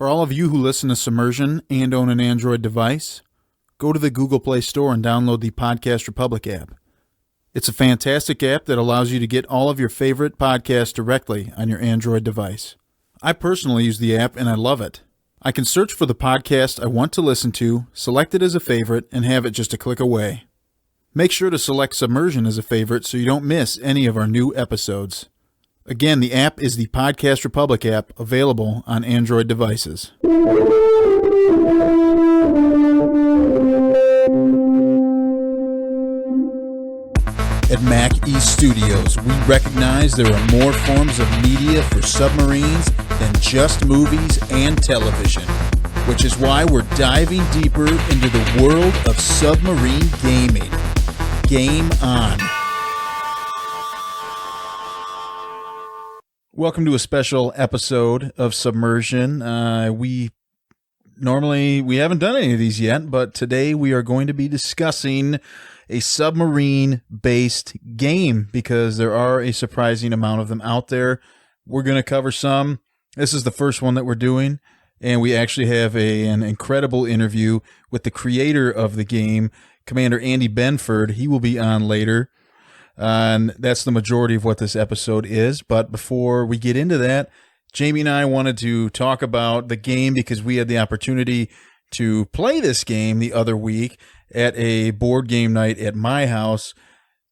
For all of you who listen to Submersion and own an Android device, go to the Google Play Store and download the Podcast Republic app. It's a fantastic app that allows you to get all of your favorite podcasts directly on your Android device. I personally use the app and I love it. I can search for the podcast I want to listen to, select it as a favorite, and have it just a click away. Make sure to select Submersion as a favorite so you don't miss any of our new episodes. Again, the app is the Podcast Republic app, available on Android devices. At Mac East Studios, we recognize there are more forms of media for submarines than just movies and television, which is why we're diving deeper into the world of submarine gaming. Game on. Welcome to a special episode of Submersion. We haven't done any of these yet, but today we are going to be discussing a submarine-based game because there are a surprising amount of them out there. We're going to cover some. This is the first one that we're doing, and we actually have an incredible interview with the creator of the game, Commander Andy Benford. He will be on later. And that's the majority of what this episode is. But before we get into that, Jamie and I wanted to talk about the game because we had the opportunity to play this game the other week at a board game night at my house.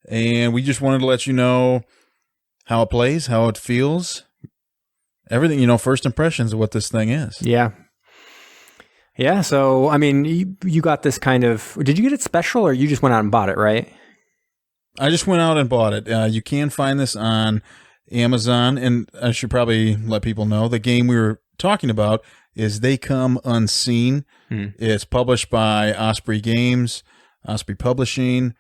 And we just wanted to let you know how it plays, how it feels, everything, first impressions of what this thing is. Yeah. Yeah. So, I mean, you got this did you get it special or you just went out and bought it, right? I just went out and bought it. You can find this on Amazon, and I should probably let people know the game we were talking about is They Come Unseen. It's published by Osprey Games, Osprey Publishing,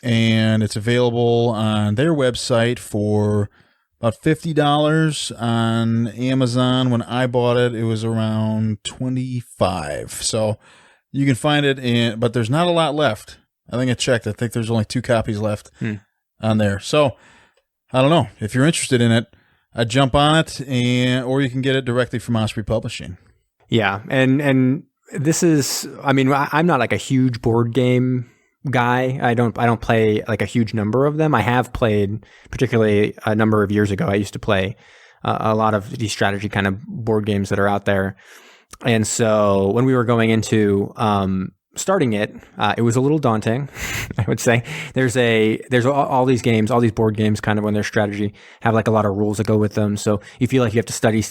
and it's available on their website for about $50 on Amazon. When I bought it, it was around $25. So you can find it, but there's not a lot left. I think I checked. I think there's only 2 copies left on there. So, I don't know. If you're interested in it, I'd jump on it, or you can get it directly from Osprey Publishing. Yeah, and this is, I mean, I'm not like a huge board game guy. I don't play like a huge number of them. I have played, particularly a number of years ago, I used to play a lot of these strategy kind of board games that are out there. And so when we were going into starting it, it was a little daunting, I would say. There's all these games, all these board games kind of when they're strategy have like a lot of rules that go with them. So you feel like you have to study.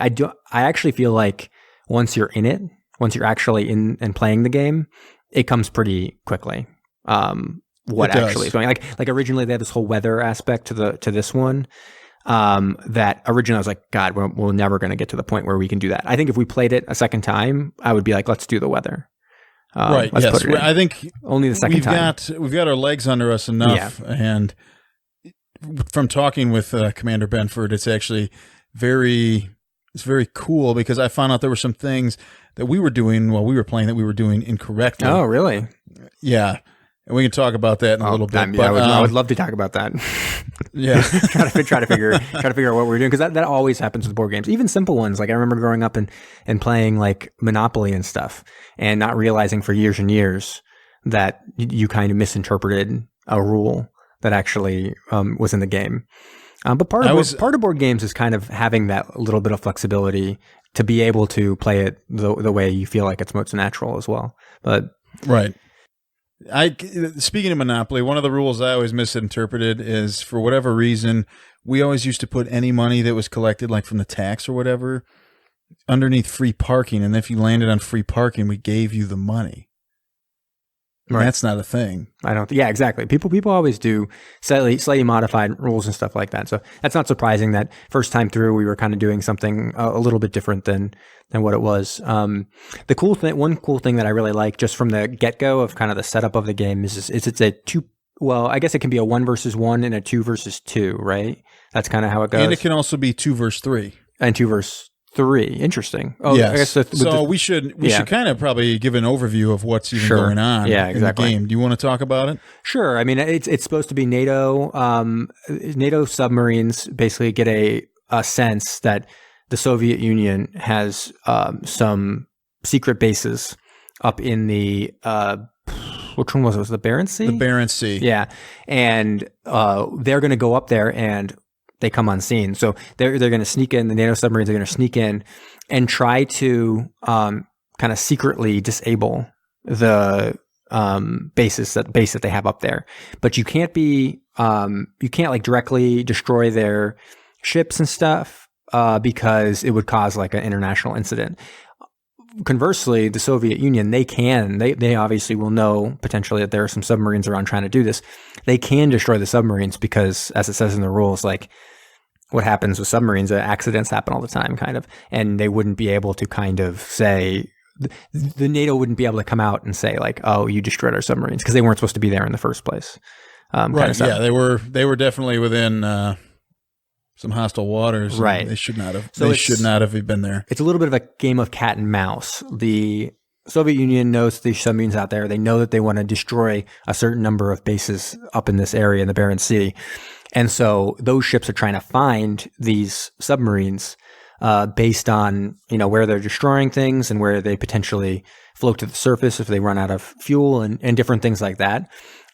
I actually feel like once you're in it, once you're actually in and playing the game, it comes pretty quickly. What actually is going on. Like originally they had this whole weather aspect to this one. That originally I was like, God, we're never going to get to the point where we can do that. I think if we played it a second time, I would be like, let's do the weather. Right. Yes. I think only the second time. We've got our legs under us enough, and from talking with Commander Benford, it's actually very cool because I found out there were some things that we were doing while we were playing that we were doing incorrectly. Oh, really? Yeah, and we can talk about that in a little bit. I mean, I would love to talk about that. Yeah, try to figure out what we're doing because that always happens with board games, even simple ones. Like I remember growing up and playing like Monopoly and stuff, and not realizing for years and years that you kind of misinterpreted a rule that actually was in the game. But part of board games is kind of having that little bit of flexibility to be able to play it the way you feel like it's most natural as well. But right. Speaking of Monopoly, one of the rules I always misinterpreted is for whatever reason, we always used to put any money that was collected, like from the tax or whatever, underneath free parking. And if you landed on free parking, we gave you the money. Right. That's not a thing. Yeah, exactly. People always do slightly modified rules and stuff like that. So that's not surprising that first time through we were kind of doing something a little bit different than what it was. One cool thing that I really like just from the get-go of kind of the setup of the game is it's a I guess it can be a 1 versus 1 and a 2 versus 2, right? That's kind of how it goes. And it can also be 2 versus 3. And 2 versus 3. Interesting. Oh, yes. I guess we should kind of probably give an overview of what's even going on in the game. Do you want to talk about it? Sure. I mean, it's supposed to be NATO. NATO submarines basically get a sense that the Soviet Union has some secret bases up in the which one was it? Was it the Barents Sea? The Barents Sea. Yeah, and they're going to go up there and they come unseen. So they're going to sneak in. The NATO submarines are going to sneak in and try to kind of secretly disable the base that they have up there. But you can't like directly destroy their ships and stuff because it would cause like an international incident. Conversely, the Soviet Union, they obviously will know potentially that there are some submarines around trying to do this. They can destroy the submarines because, as it says in the rules, like what happens with submarines, accidents happen all the time, kind of, and they wouldn't be able to kind of say, the NATO wouldn't be able to come out and say like, oh, you destroyed our submarines, because they weren't supposed to be there in the first place. Right. Yeah, they were definitely within some hostile waters. Right. They should not have. So they should not have been there. It's a little bit of a game of cat and mouse. The Soviet Union knows these submarines out there. They know that they want to destroy a certain number of bases up in this area in the Barents Sea. And so those ships are trying to find these submarines based on, where they're destroying things and where they potentially float to the surface if they run out of fuel and different things like that.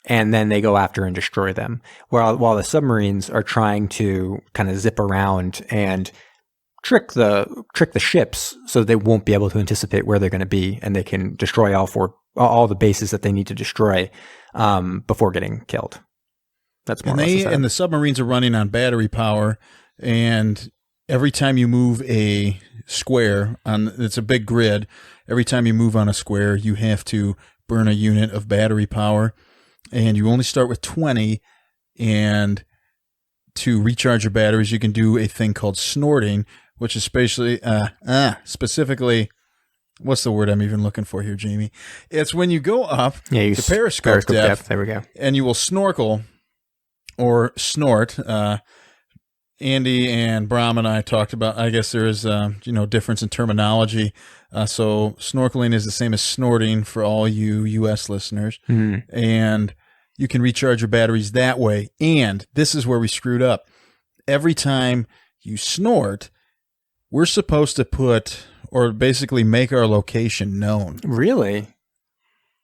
And then they go after and destroy them. While the submarines are trying to kind of zip around and trick the ships so they won't be able to anticipate where they're going to be, and they can destroy all the bases that they need to destroy before getting killed. That's more. And the submarines are running on battery power, and every time you move a square it's a big grid. Every time you move on a square, you have to burn a unit of battery power. And you only start with 20, and to recharge your batteries, you can do a thing called snorting, which is specifically, what's the word I'm even looking for here, Jamie? It's when you go up to periscope depth. There we go. And you will snorkel or snort. Andy and Brahm and I talked about, I guess there is, difference in terminology. So snorkeling is the same as snorting for all you U.S. listeners. Mm-hmm. And you can recharge your batteries that way. And this is where we screwed up. Every time you snort, we're supposed to put, or basically make our location known. Really?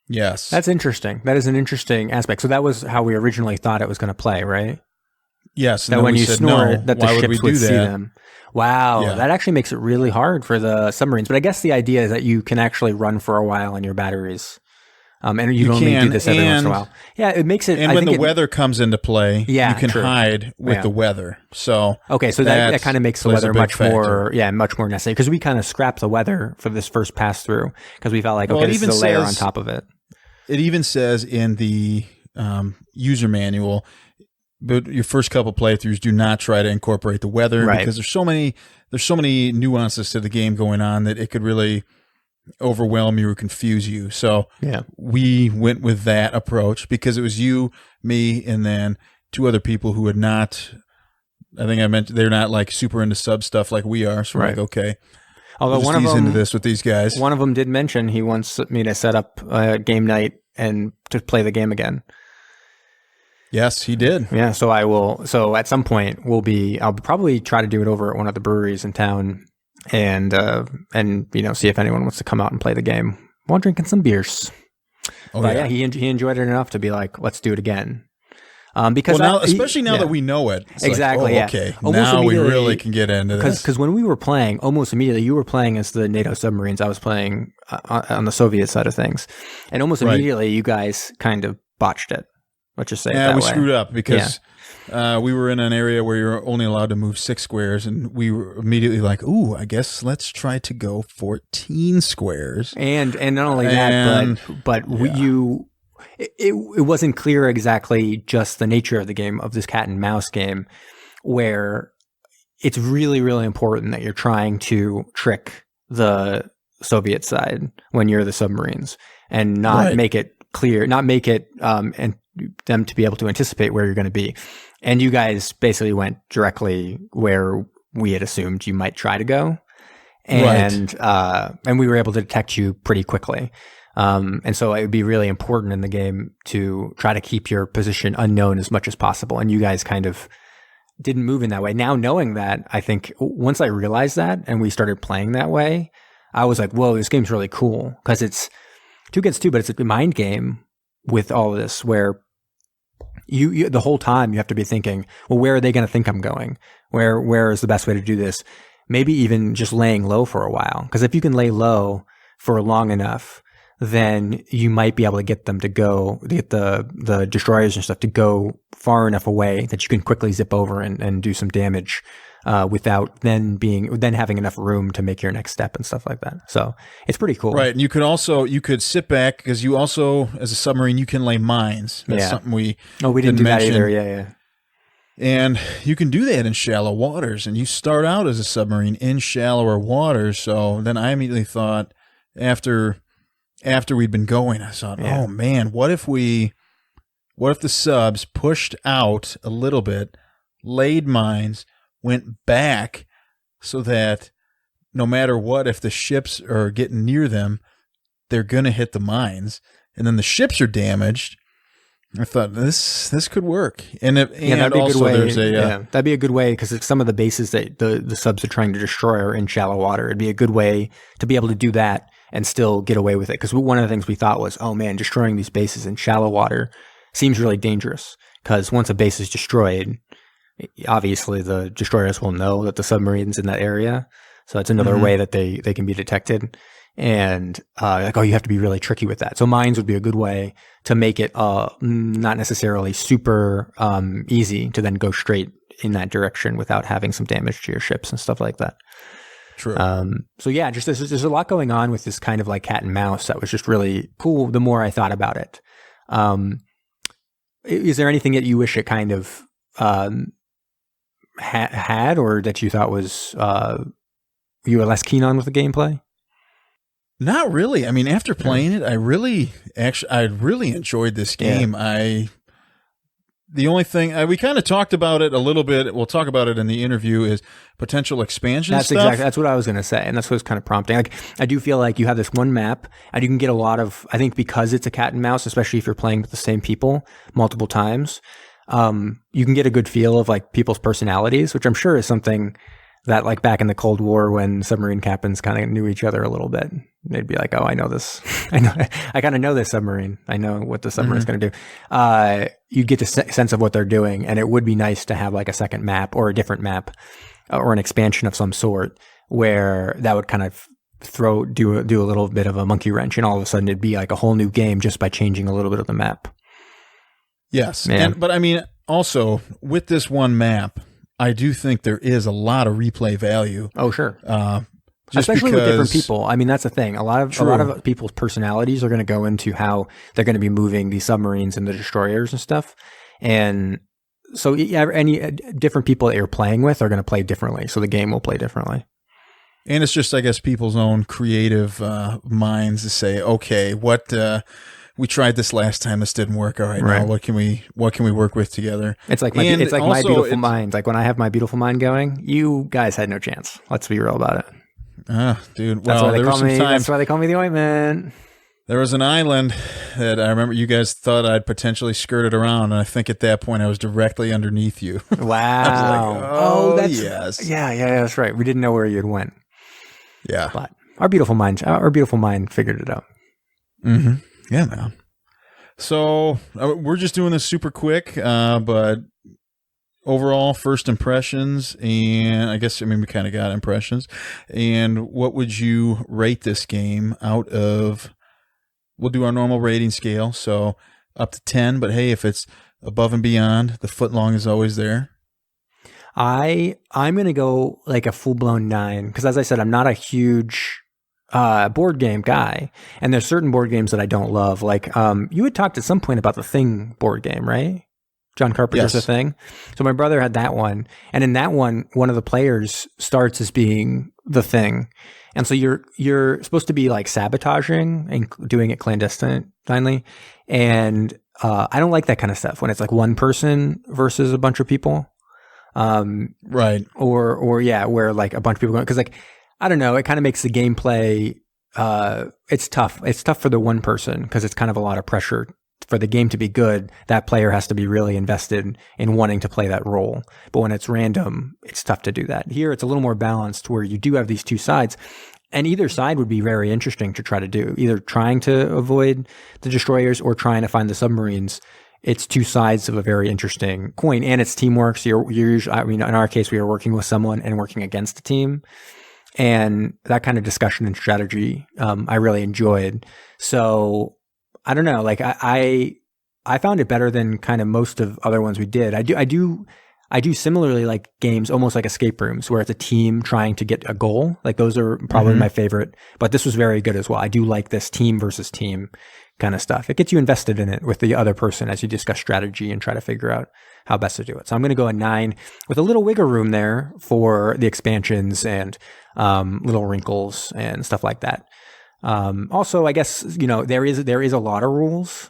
Yes. That's interesting. That is an interesting aspect. So that was how we originally thought it was going to play, right? Yes. That when you snort, that the ships would see them. Wow. Yeah. That actually makes it really hard for the submarines. But I guess the idea is that you can actually run for a while on your batteries. And you only do this every once in a while. Yeah, it makes it. And when the weather comes into play, you can hide with the weather. So so that kind of makes the weather much more necessary, because we kind of scrapped the weather for this first pass through because we felt like this is a layer on top of it. It even says in the user manual, but your first couple playthroughs, do not try to incorporate the weather because there's so many nuances to the game going on that it could really overwhelm you or confuse you. So we went with that approach because it was you, me, and then two other people who had not, I think I mentioned, they're not like super into sub stuff like we are. So we're like, okay. Although one of them into this with these guys. One of them did mention he wants me to set up a game night and to play the game again. Yes, he did. Yeah, so I will. So at some point I'll probably try to do it over at one of the breweries in town, and see if anyone wants to come out and play the game while drinking some beers. But he enjoyed it enough to be like, let's do it again. Because especially now that we know it. Exactly. Like, okay, now we really can get into this. Because when we were playing, almost immediately, you were playing as the NATO submarines. I was playing on the Soviet side of things, and almost immediately, you guys kind of botched it. Let's just say we screwed up because we were in an area where you're only allowed to move 6 squares, and we were immediately like, "Ooh, I guess let's try to go 14 squares." And not only that, but it wasn't clear exactly just the nature of the game, of this cat and mouse game, where it's really, really important that you're trying to trick the Soviet side when you're the submarines, and not make it clear, not make it and them to be able to anticipate where you're going to be. And you guys basically went directly where we had assumed you might try to go. And we were able to detect you pretty quickly. And so it would be really important in the game to try to keep your position unknown as much as possible. And you guys kind of didn't move in that way. Now knowing that, I think once I realized that and we started playing that way, I was like, whoa, this game's really cool because it's 2 against 2, but it's a mind game with all of this where you the whole time you have to be thinking, well, where are they going to think I'm going? Where is the best way to do this? Maybe even just laying low for a while. Because if you can lay low for long enough, then you might be able to get them to get the destroyers and stuff to go far enough away that you can quickly zip over and do some damage without then having enough room to make your next step and stuff like that. So it's pretty cool. Right. And you could sit back because you also, as a submarine, you can lay mines. That's something we didn't do that either. Yeah. And you can do that in shallow waters, and you start out as a submarine in shallower waters. So then I immediately thought, after we'd been going, I thought, oh man, what if the subs pushed out a little bit, laid mines, went back, so that no matter what, if the ships are getting near them, they're gonna hit the mines, and then the ships are damaged. I thought this could work, and that'd be a good way. That'd be a good way because some of the bases that the subs are trying to destroy are in shallow water. It'd be a good way to be able to do that and still get away with it. Because one of the things we thought was, oh man, destroying these bases in shallow water seems really dangerous. Because once a base is destroyed, obviously the destroyers will know that the submarine's in that area. So it's another way that they can be detected. And you have to be really tricky with that. So mines would be a good way to make it not necessarily super easy to then go straight in that direction without having some damage to your ships and stuff like that. True. So yeah, just there's a lot going on with this kind of like cat and mouse that was just really cool the more I thought about it. Is there anything that you wish it kind of had or that you thought was you were less keen on with the gameplay? Not really. I mean, after playing it, I really enjoyed this game. Yeah. The only thing we kind of talked about it a little bit. We'll talk about it in the interview. Is potential expansion. That's what I was going to say, and that's what was kind of prompting. Like, I do feel like you have this one map, and you can get a lot of. I think because it's a cat and mouse, especially if you're playing with the same people multiple times, you can get a good feel of like people's personalities, which I'm sure is something that like back in the Cold War when submarine captains kind of knew each other a little bit. They'd be like, oh, I know this. I kind of know this submarine. I know what the submarine's going to do. You get a sense of what they're doing, and it would be nice to have like a second map or a different map or an expansion of some sort where that would kind of do a little bit of a monkey wrench, and all of a sudden it'd be like a whole new game just by changing a little bit of the map. Yes. But I mean, also with this one map, I do think there is a lot of replay value. Oh, sure. Especially with different people. I mean, that's the thing. A lot of people's personalities are going to go into how they're going to be moving these submarines and the destroyers and stuff. And so any different people that you're playing with are going to play differently. So the game will play differently. And it's just, I guess, people's own creative minds to say, okay, we tried this last time. This didn't work. All right, now what can we work with together? It's like my beautiful mind. Like when I have my beautiful mind going, you guys had no chance. Let's be real about it. Dude. That's well, that's why they call me the ointment. There was an island that I remember you guys thought I'd potentially skirted around, and I think at that point I was directly underneath you. Wow. I was like, yes. Yeah, that's right. We didn't know where you'd went. Yeah. But our beautiful mind figured it out. Mm-hmm. Yeah, man. So we're just doing this super quick, but overall first impressions, and I guess, we kind of got impressions. And what would you rate this game out of, we'll do our normal rating scale, so up to 10, but hey, if it's above and beyond, the footlong is always there. I'm going to go like a full-blown 9, because as I said, I'm not a huge board game guy, and there's certain board games that I don't love. Like you had talked at some point about the Thing board game, right? John Carpenter's The Thing. So my brother had that one, and in that one of the players starts as being the Thing, and so you're supposed to be like sabotaging and doing it clandestinely, and I don't like that kind of stuff when it's like one person versus a bunch of people, right? Or where like a bunch of people going, because like, I don't know, it kind of makes the gameplay, it's tough. It's tough for the one person because it's kind of a lot of pressure for the game to be good, that player has to be really invested in wanting to play that role. But when it's random, it's tough to do that. Here, it's a little more balanced where you do have these two sides. And either side would be very interesting to try to do, either trying to avoid the destroyers or trying to find the submarines. It's two sides of a very interesting coin, and it's teamwork. So you're usually, I mean, in our case, we are working with someone and working against a team, and that kind of discussion and strategy, I really enjoyed. So I don't know, like I found it better than kind of most of other ones we did. I do similarly like games almost like escape rooms where it's a team trying to get a goal. Like those are probably my favorite, but this was very good as well. I do like this team versus team kind of stuff. It gets you invested in it with the other person as you discuss strategy and try to figure out how best to do it. So I'm going to go a 9 with a little wiggle room there for the expansions and little wrinkles and stuff like that. Also, I guess, there is a lot of rules,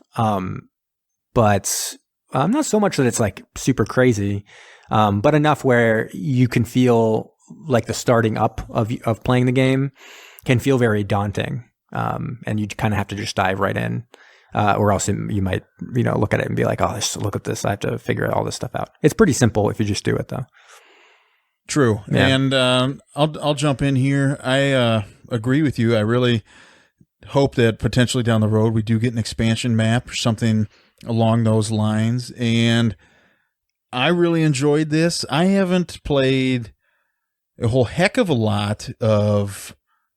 but not so much that it's like super crazy, but enough where you can feel like the starting up of playing the game can feel very daunting. And you kind of have to just dive right in, or else you might, look at it and be like, oh, look at this. I have to figure all this stuff out. It's pretty simple if you just do it though. True. Yeah. And I'll jump in here. I agree with you. I really hope that potentially down the road we do get an expansion map or something along those lines. And I really enjoyed this. I haven't played a whole heck of a lot of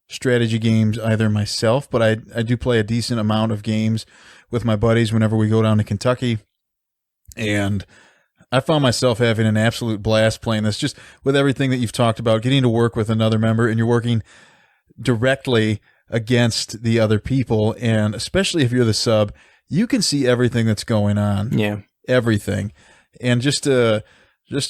strategy games either myself, but I do play a decent amount of games with my buddies whenever we go down to Kentucky. And I found myself having an absolute blast playing this, just with everything that you've talked about, getting to work with another member, and you're working directly against the other people. And especially if you're the sub, you can see everything that's going on. Yeah. Everything. And just to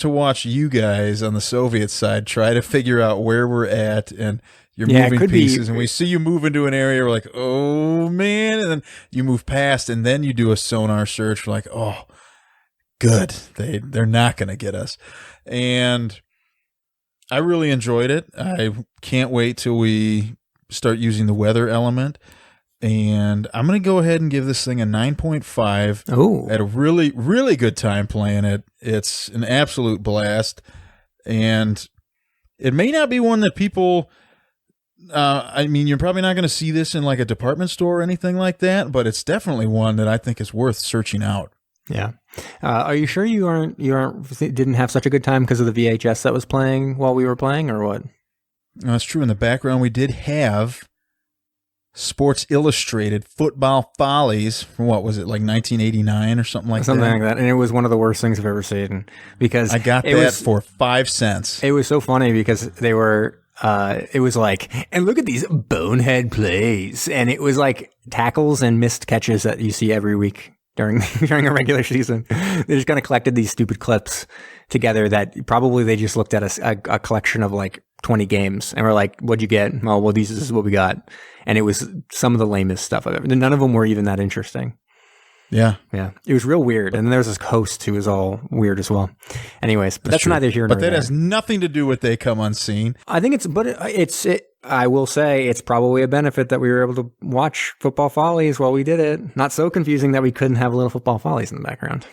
watch you guys on the Soviet side try to figure out where we're at, and you're moving pieces, and we see you move into an area, we're like, oh man, and then you move past, and then you do a sonar search, we're like, oh, good, they're not going to get us. And I really enjoyed it. I can't wait till we start using the weather element. And I'm going to go ahead and give this thing a 9.5. Oh, I had a really, really good time playing it. It's an absolute blast. And it may not be one that people, you're probably not going to see this in like a department store or anything like that, but it's definitely one that I think is worth searching out. Yeah. Are you sure didn't have such a good time because of the VHS that was playing while we were playing, or what? No, that's true. In the background, we did have Sports Illustrated Football Follies from, what was it, like 1989 or something like that? Something like that. And it was one of the worst things I've ever seen, because I got that for 5 cents. It was so funny because they were, it was like, and look at these bonehead plays. And it was like tackles and missed catches that you see every week during a regular season. They just kind of collected these stupid clips together that probably they just looked at a collection of like 20 games and were like, what'd you get? Oh, well, this is what we got. And it was some of the lamest stuff I've ever. None of them were even that interesting. Yeah. Yeah. It was real weird. And then there was this host who was all weird as well. Anyways, but that's neither here nor there. But that has nothing to do with They Come Unseen. I think I will say it's probably a benefit that we were able to watch Football Follies while we did it. Not so confusing that we couldn't have a little Football Follies in the background.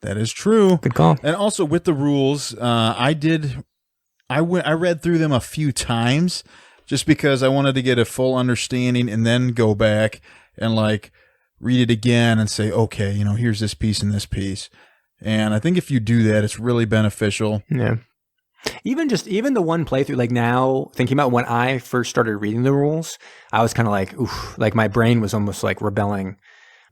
That is true. Good call. And also with the rules, I read through them a few times just because I wanted to get a full understanding, and then go back and like read it again and say, okay, here's this piece and this piece. And I think if you do that, it's really beneficial. Yeah. Even the one playthrough, like now thinking about when I first started reading the rules, I was kind of like, oof, like my brain was almost like rebelling,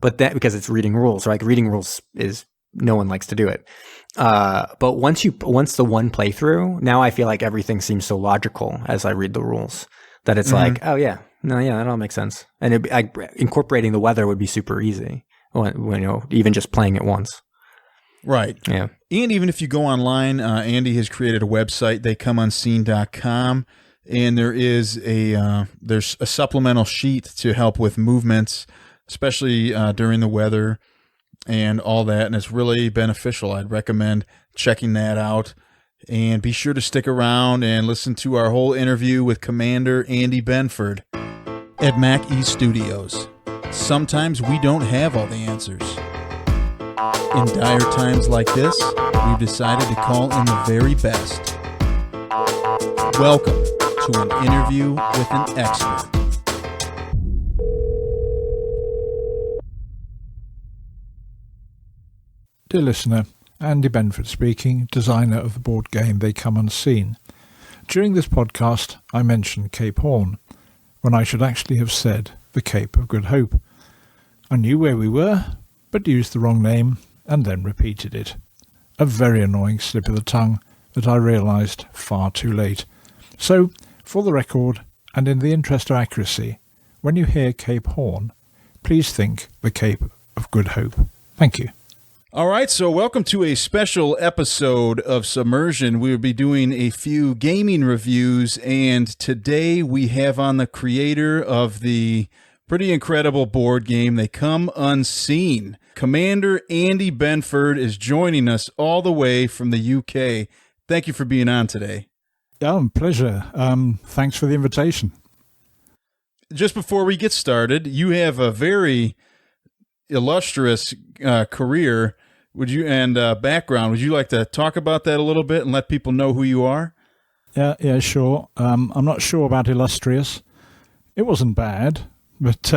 but that because it's reading rules, like reading rules is, no one likes to do it. But once the one playthrough, now I feel like everything seems so logical as I read the rules that it's like, oh yeah, no, yeah, that all makes sense. And incorporating the weather would be super easy when even just playing it once. Right. Yeah. And even if you go online, Andy has created a website, theycomeunseen.com, and there's a supplemental sheet to help with movements, especially during the weather and all that, and it's really beneficial. I'd recommend checking that out, and be sure to stick around and listen to our whole interview with Commander Andy Benford at Mac East Studios. Sometimes we don't have all the answers. In dire times like this, we've decided to call in the very best. Welcome to an interview with an expert. Dear listener, Andy Benford speaking, designer of the board game They Come Unseen. During this podcast, I mentioned Cape Horn, when I should actually have said the Cape of Good Hope. I knew where we were, but used the wrong name and then repeated it. A very annoying slip of the tongue that I realised far too late. So, for the record, and in the interest of accuracy, when you hear Cape Horn, please think the Cape of Good Hope. Thank you. All right, so welcome to a special episode of Submersion. We will be doing a few gaming reviews, and today we have on the creator of the pretty incredible board game, They Come Unseen. Commander Andy Benford is joining us all the way from the UK. Thank you for being on today. Pleasure. Thanks for the invitation. Just before we get started, you have a very illustrious career and background. Would you like to talk about that a little bit and let people know who you are? Yeah, sure. I'm not sure about illustrious. It wasn't bad, but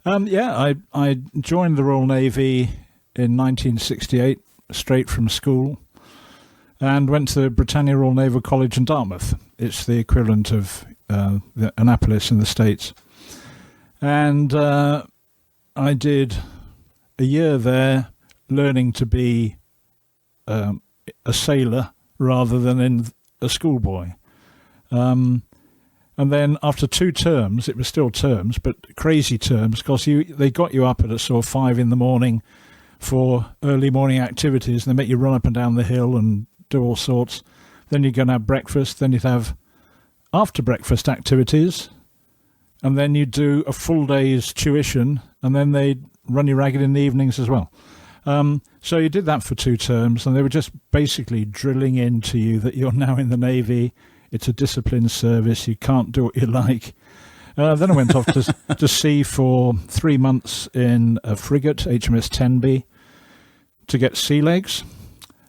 I joined the Royal Navy in 1968, straight from school, and went to Britannia Royal Naval College in Dartmouth. It's the equivalent of the Annapolis in the States. And I did a year there learning to be a sailor rather than in a schoolboy. And then after 2 terms, it was still terms, but crazy terms, because they got you up at a sort of 5 a.m. for early morning activities, and they make you run up and down the hill and do all sorts. Then you'd go and have breakfast, then you'd have after breakfast activities, and then you'd do a full day's tuition, and then they'd run you ragged in the evenings as well. So you did that for 2 terms, and they were just basically drilling into you that you're now in the Navy. It's a disciplined service. You can't do what you like. Then I went off to sea for 3 months in a frigate, HMS Tenby, to get sea legs.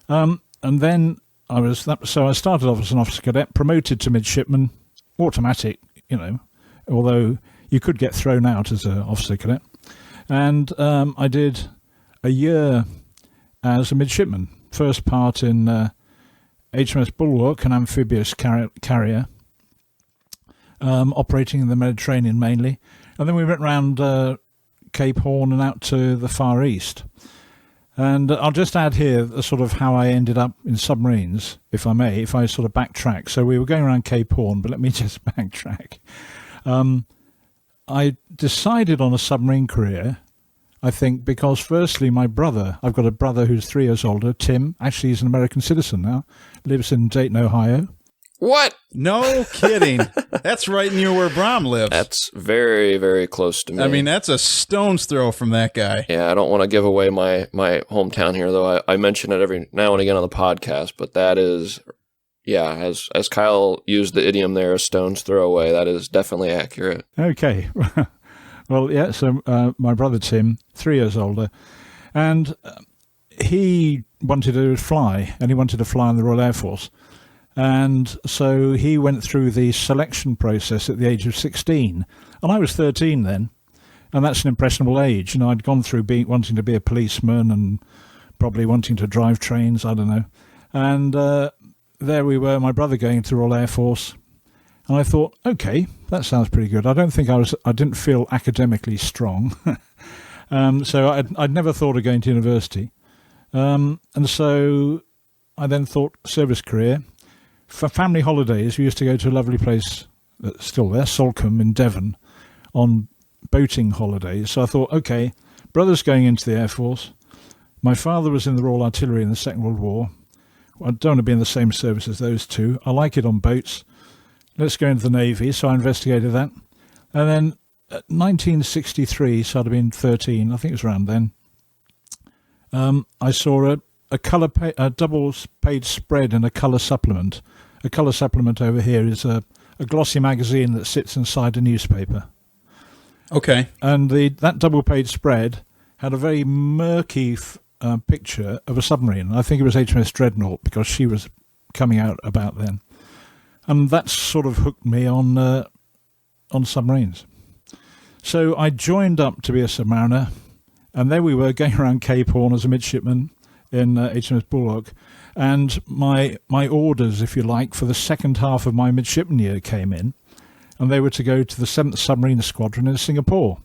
And then I started off as an officer cadet, promoted to midshipman, automatic, although you could get thrown out as an officer cadet. And I did a year as a midshipman. First part in HMS Bulwark, an amphibious carrier, operating in the Mediterranean mainly. And then we went round Cape Horn and out to the Far East. And I'll just add here the sort of how I ended up in submarines, if I may, if I sort of backtrack. So we were going around Cape Horn, but let me just backtrack. I decided on a submarine career, I think, because firstly, I've got a brother who's 3 years older, Tim. Actually, he's an American citizen now, lives in Dayton, Ohio. What? No kidding. That's right near where Brom lives. That's very, very close to me. I mean, that's a stone's throw from that guy. Yeah, I don't want to give away my hometown here, though. I mention it every now and again on the podcast, but that is, yeah, as Kyle used the idiom there, a stone's throw away, that is definitely accurate. Okay. Well, yeah, so my brother Tim, 3 years older, and he wanted to fly, and he wanted to fly in the Royal Air Force. And so he went through the selection process at the age of 16. And I was 13 then, and that's an impressionable age. I'd gone through wanting to be a policeman and probably wanting to drive trains, I don't know. And there we were, my brother going to the Royal Air Force. And I thought, okay, that sounds pretty good. I didn't feel academically strong. So I'd never thought of going to university. And so I then thought service career. For family holidays, we used to go to a lovely place that's still there, Salcombe in Devon, on boating holidays. So I thought, okay, brother's going into the Air Force. My father was in the Royal Artillery in the Second World War. I don't want to be in the same service as those two. I like it on boats. Let's go into the Navy. So I investigated that. And then 1963, so I'd have been 13, I think it was around then, I saw a double-page spread in a colour supplement. A colour supplement over here is a glossy magazine that sits inside a newspaper. Okay. And that double-page spread had a very murky picture of a submarine. I think it was HMS Dreadnought because she was coming out about then. And that sort of hooked me on submarines. So I joined up to be a submariner, and there we were going around Cape Horn as a midshipman in HMS Bulwark. And my orders, if you like, for the second half of my midshipman year came in, and they were to go to the 7th Submarine Squadron in Singapore.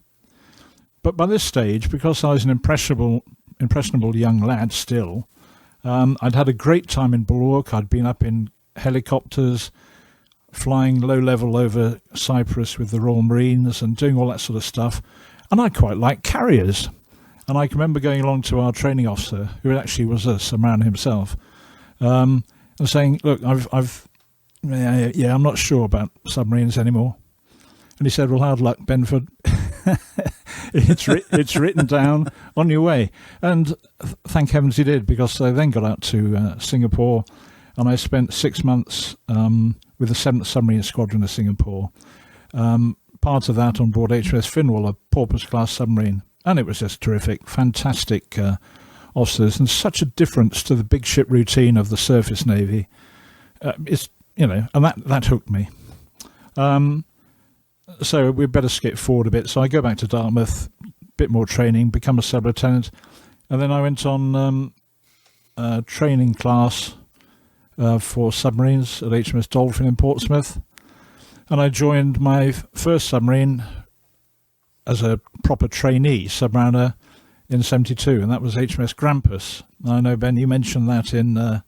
But by this stage, because I was an impressionable young lad still, I'd had a great time in Bulwark. I'd been up in helicopters, flying low level over Cyprus with the Royal Marines and doing all that sort of stuff. And I quite liked carriers. And I can remember going along to our training officer, who actually was a submariner himself, and saying, look, I'm not sure about submarines anymore. And he said, well, hard luck, Benford. It's written down on your way. And thank heavens he did, because I then got out to Singapore, and I spent 6 months with the 7th Submarine Squadron of Singapore. Part of that on board HMS Finwall, a porpoise-class submarine. And it was just terrific, fantastic officers, and such a difference to the big ship routine of the surface navy. And that hooked me. So we'd better skip forward a bit. So I go back to Dartmouth, bit more training, become a sub-lieutenant, and then I went on training class for submarines at HMS Dolphin in Portsmouth, and I joined my first submarine as a proper trainee submariner in 72, and that was HMS Grampus. I know, Ben, you mentioned that in the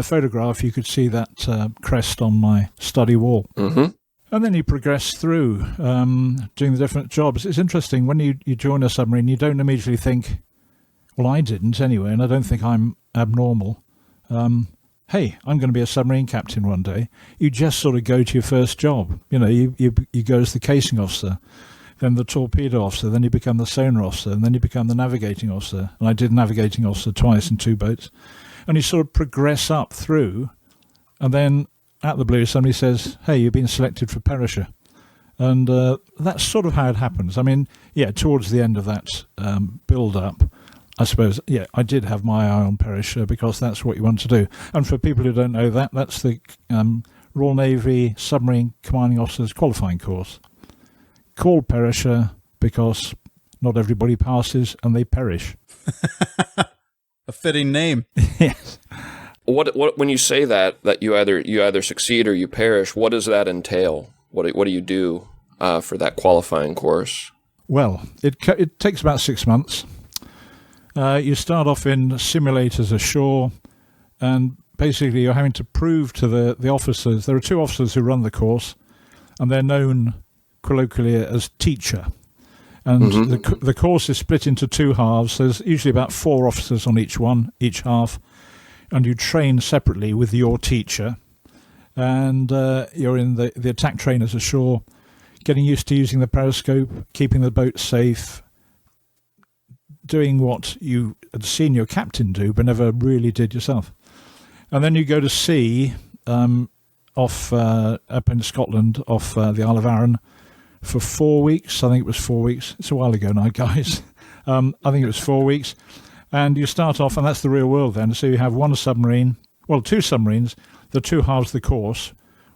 photograph. You could see that crest on my study wall. Mm-hmm. And then you progress through doing the different jobs. It's interesting, when you join a submarine, you don't immediately think, well, I didn't anyway, and I don't think I'm abnormal. Hey, I'm going to be a submarine captain one day. You just sort of go to your first job. You go as the casing officer, then the torpedo officer, then you become the sonar officer, and then you become the navigating officer. And I did navigating officer twice in 2 boats. And you sort of progress up through, and then out the blue, somebody says, hey, you've been selected for Perisher. And that's sort of how it happens. I mean, towards the end of that build-up, I suppose, I did have my eye on Perisher, because that's what you want to do. And for people who don't know that, that's the Royal Navy Submarine Commanding Officers Qualifying Course. Called Perisher because not everybody passes and they perish. A fitting name. Yes. What when you say that you either succeed or you perish, what does that entail? What do you do for that qualifying course? Well, it takes about 6 months. You start off in simulators ashore, and basically you're having to prove to the officers. There are 2 officers who run the course, and they're known colloquially as teacher. And Mm-hmm. the course is split into 2 halves. There's usually about 4 officers on each half, and you train separately with your teacher. And you're in the attack trainers ashore, getting used to using the periscope, keeping the boat safe, doing what you had seen your captain do but never really did yourself. And then you go to sea off up in Scotland, off the Isle of Arran, for 4 weeks. I think it was 4 weeks. It's a while ago now, guys. I think it was 4 weeks. And you start off, and that's the real world then. So you have 2 submarines, the 2 halves of the course,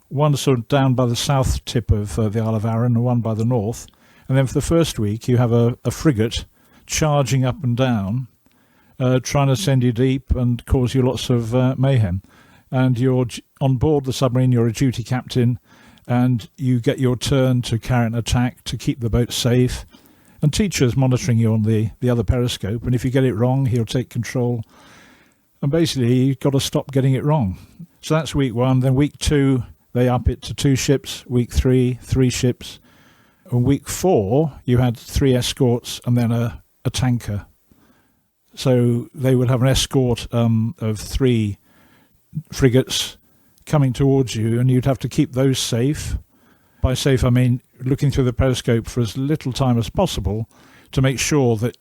one sort of down by the south tip of the Isle of Arran and one by the north. And then for the first week, you have a frigate charging up and down, trying to send you deep and cause you lots of mayhem. And you're on board the submarine, you're a duty captain, and you get your turn to carry an attack to keep the boat safe. And teacher's monitoring you on the other periscope, and if you get it wrong, he'll take control. And basically, you've got to stop getting it wrong. So that's week 1. Then week 2, they up it to 2 ships. Week 3, 3 ships. And week 4, you had 3 escorts and then a tanker. So they would have an escort of 3 frigates coming towards you, and you'd have to keep those safe. By safe, I mean looking through the periscope for as little time as possible to make sure that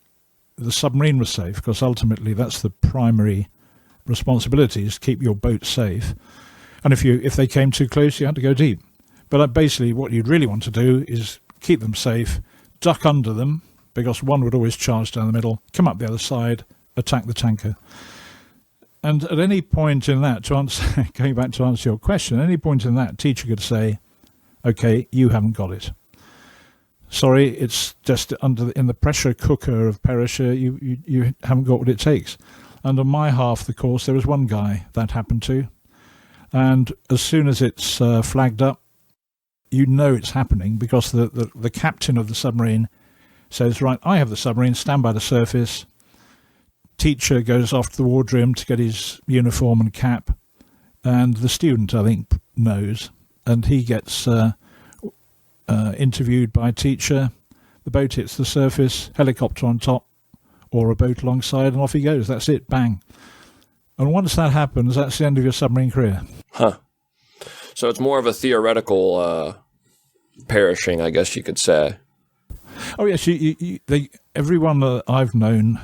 the submarine was safe, because ultimately that's the primary responsibility, is to keep your boat safe. And if they came too close, you had to go deep. But basically what you'd really want to do is keep them safe, duck under them, because one would always charge down the middle, come up the other side, attack the tanker. And at any point in that, to answer, going back to answer your question, at any point in that, teacher could say, okay, you haven't got it. Sorry, it's just in the pressure cooker of Perisher, you haven't got what it takes. And on my half of the course, there was one guy that happened to. And as soon as it's flagged up, you know it's happening, because the captain of the submarine says, right, I have the submarine, stand by the surface. Teacher goes off to the wardroom to get his uniform and cap. And the student, I think, knows. And he gets interviewed by teacher. The boat hits the surface, helicopter on top, or a boat alongside, and off he goes. That's it, bang. And once that happens, that's the end of your submarine career. Huh. So it's more of a theoretical perishing, I guess you could say. Oh yes, everyone that I've known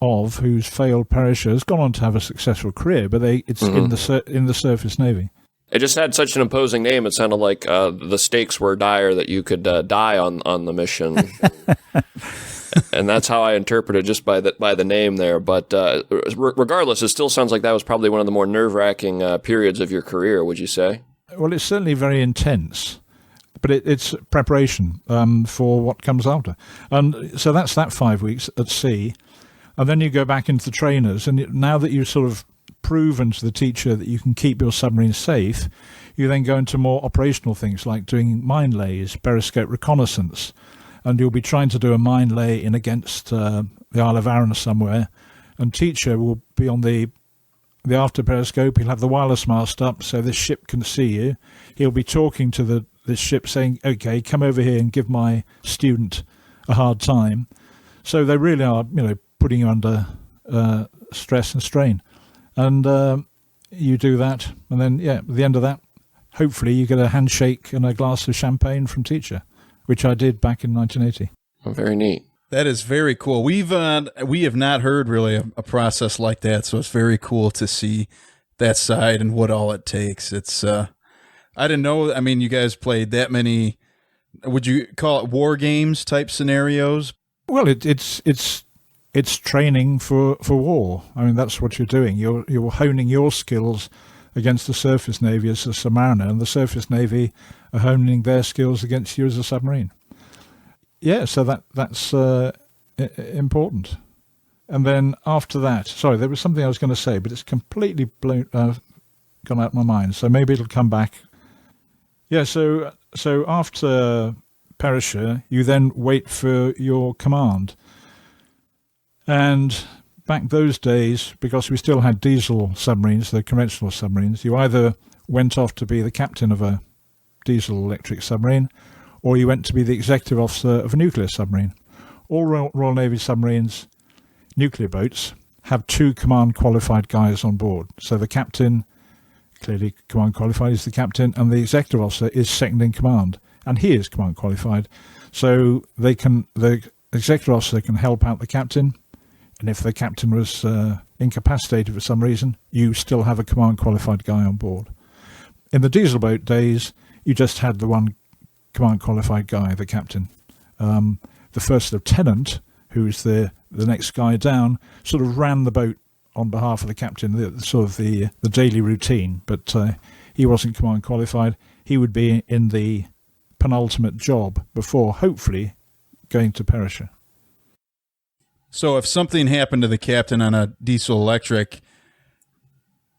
of who's failed Perisher has gone on to have a successful career, but it's in the Surface Navy. It just had such an imposing name. It sounded like the stakes were dire that you could die on the mission. And that's how I interpret it, just by the name there. But regardless, it still sounds like that was probably one of the more nerve-wracking periods of your career, would you say? Well, it's certainly very intense, but it's preparation for what comes after. And so that's that 5 weeks at sea. And then you go back into the trainers, and now that you've sort of proven to the teacher that you can keep your submarine safe, you then go into more operational things like doing mine lays, periscope reconnaissance, and you'll be trying to do a mine lay in against the Isle of Arran somewhere, and teacher will be on the after periscope. He'll have the wireless mast up so this ship can see you. He'll be talking to this ship saying, okay, come over here and give my student a hard time. So they really are, putting you under stress and strain. And you do that, and then, at the end of that, hopefully you get a handshake and a glass of champagne from teacher, which I did back in 1980. Oh, very neat. That is very cool. We have not heard really a process like that, so it's very cool to see that side and what all it takes. It's I didn't know. I mean, you guys played that many. Would you call it war games type scenarios? Well, it's training for war. I mean, that's what you're doing. You're honing your skills against the Surface Navy as a submariner, and the Surface Navy are honing their skills against you as a submarine. Yeah, so that's important. And then after that, sorry, there was something I was going to say, but it's completely gone out of my mind. So maybe it'll come back. Yeah, so after Perisher, you then wait for your command. And back those days, because we still had diesel submarines, the conventional submarines, you either went off to be the captain of a diesel electric submarine, or you went to be the executive officer of a nuclear submarine. All Royal Navy submarines, nuclear boats, have 2 command qualified guys on board. So the captain, clearly command qualified, is the captain, and the executive officer is second in command, and he is command qualified. So the executive officer can help out the captain, and if the captain was incapacitated for some reason, you still have a command qualified guy on board. In the diesel boat days, you just had the one command qualified guy, the captain. The first lieutenant, who's the next guy down, sort of ran the boat on behalf of the captain, the daily routine, but he wasn't command qualified. He would be in the penultimate job before, hopefully, going to Perisher. So if something happened to the captain on a diesel electric,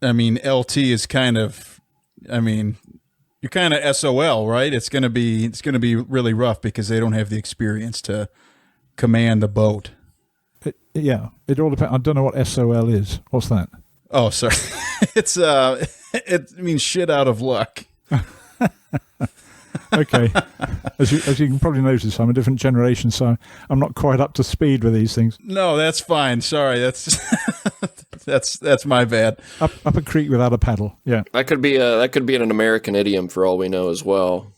I mean, LT is kind of, you're kind of SOL, right? It's going to be really rough because they don't have the experience to command the boat. It all depends. I don't know what SOL is. What's that? Oh, sorry. It means shit out of luck. Okay. As you can probably notice, I'm a different generation, so I'm not quite up to speed with these things. No, that's fine. Sorry, that's my bad. Up a creek without a paddle. Yeah. That could be an American idiom for all we know as well.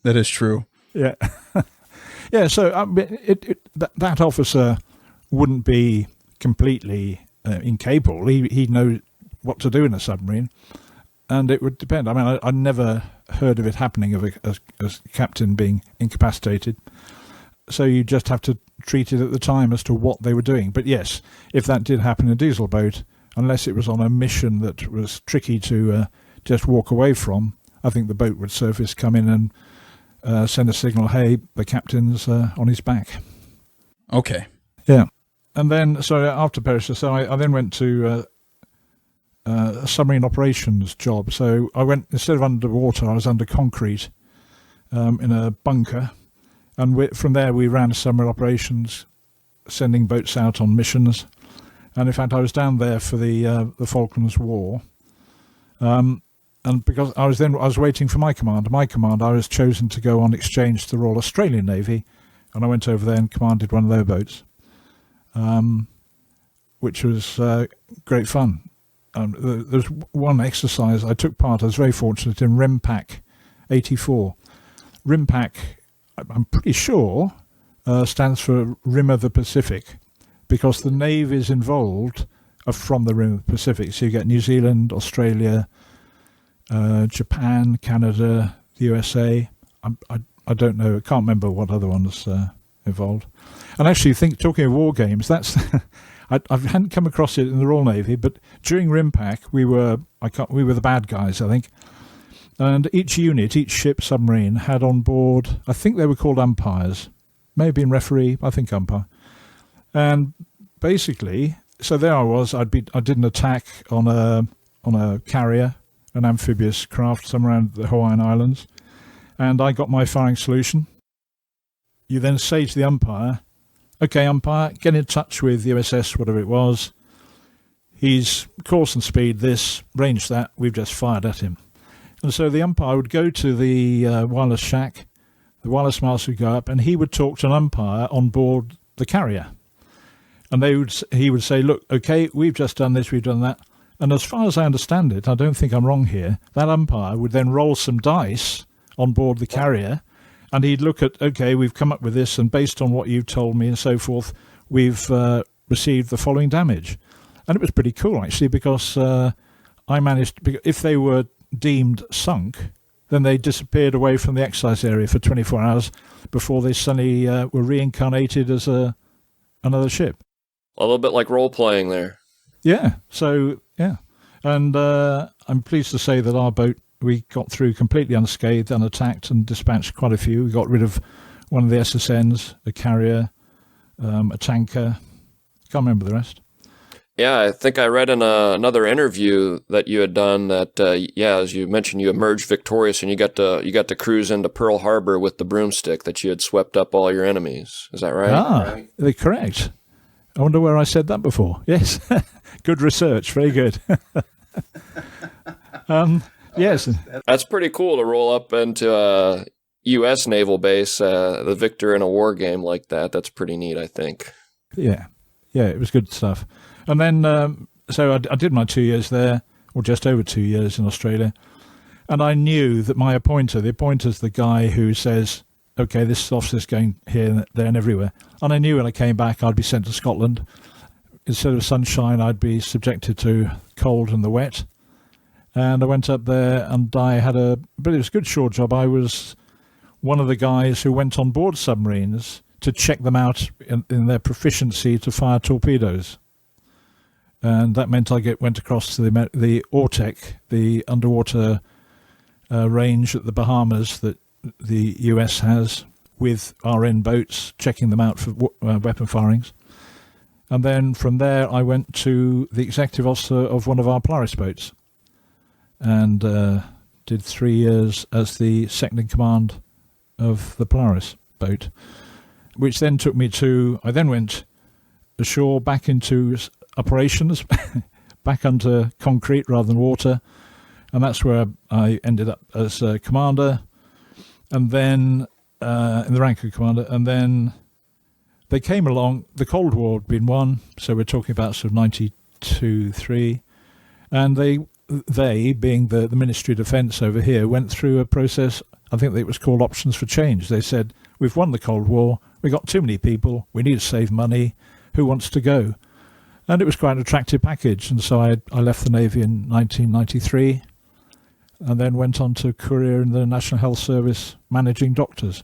That is true. Yeah. Yeah. So that officer wouldn't be completely incapable. He'd know what to do in a submarine, and it would depend. I mean, I never heard of it happening, of a captain being incapacitated. so you just have to treat it at the time as to what they were doing. But yes, if that did happen in a diesel boat, unless it was on a mission that was tricky to just walk away from, I think the boat would surface, come in and send a signal, hey, the captain's on his back. Okay. Yeah. And then, so after Perisher, so I then went to a submarine operations job. So I went, instead of underwater, I was under concrete in a bunker. And from there, we ran submarine operations, sending boats out on missions. And in fact, I was down there for the Falklands War. And because I was waiting for my command. I was chosen to go on exchange to the Royal Australian Navy. And I went over there and commanded one of their boats, which was great fun. There was one exercise I took part. I was very fortunate in RIMPAC 84. RIMPAC, I'm pretty sure, stands for Rim of the Pacific, because the navies involved are from the Rim of the Pacific. So you get New Zealand, Australia, Japan, Canada, the USA. I don't know. I can't remember what other ones involved. And actually, talking of war games, that's I hadn't come across it in the Royal Navy, but during RIMPAC, we were the bad guys, I think. And each unit, each ship, submarine, had on board, I think they were called umpires. May have been referee, I think umpire. And basically, so there I was. I did an attack on a carrier, an amphibious craft somewhere around the Hawaiian Islands, and I got my firing solution. You then say to the umpire, okay, umpire, get in touch with the USS, whatever it was. He's course and speed this, range that, we've just fired at him. And so the umpire would go to the wireless shack, the wireless master would go up, and he would talk to an umpire on board the carrier. And he would say, look, okay, we've just done this, we've done that. And as far as I understand it, I don't think I'm wrong here, that umpire would then roll some dice on board the carrier, and he'd look at, okay, we've come up with this, and based on what you've told me and so forth, we've received the following damage. And it was pretty cool, actually, because I managed, if they were deemed sunk, then they disappeared away from the exercise area for 24 hours before they suddenly were reincarnated as another ship. A little bit like role-playing there. Yeah, so, yeah. And I'm pleased to say that our boat, we got through completely unscathed, unattacked, and dispatched quite a few. We got rid of one of the SSNs, a carrier, a tanker. Can't remember the rest. Yeah, I think I read in another interview that you had done that, as you mentioned, you emerged victorious and you got to cruise into Pearl Harbor with the broomstick that you had swept up all your enemies. Is that right? They're correct. I wonder where I said that before. Yes. Good research. Very good. Yes. That's pretty cool to roll up into a U.S. naval base, the victor in a war game like that. That's pretty neat, I think. Yeah. Yeah, it was good stuff. And then, so I did my 2 years there, or just over 2 years in Australia. And I knew that my appointer, the appointer's the guy who says, okay, this officer's going here, there, and everywhere. And I knew when I came back, I'd be sent to Scotland. Instead of sunshine, I'd be subjected to cold and the wet. And I went up there and but it was a good short job. I was one of the guys who went on board submarines to check them out in their proficiency to fire torpedoes. And that meant I went across to the ORTEC, the underwater range at the Bahamas that the US has, with RN boats, checking them out for weapon firings. And then from there, I went to the executive officer of one of our Polaris boats and did 3 years as the second in command of the Polaris boat, which then took me I then went ashore back into operations, back under concrete rather than water. And that's where I ended up as a commander, and then in the rank of commander. And then they came along. The Cold War had been won, so we're talking about sort of 92, 3. And they being the Ministry of Defence over here, went through a process, I think it was called Options for Change. They said, we've won the Cold War, we got too many people, we need to save money, who wants to go? And it was quite an attractive package. And so I left the Navy in 1993 and then went on to career in the National Health Service managing doctors.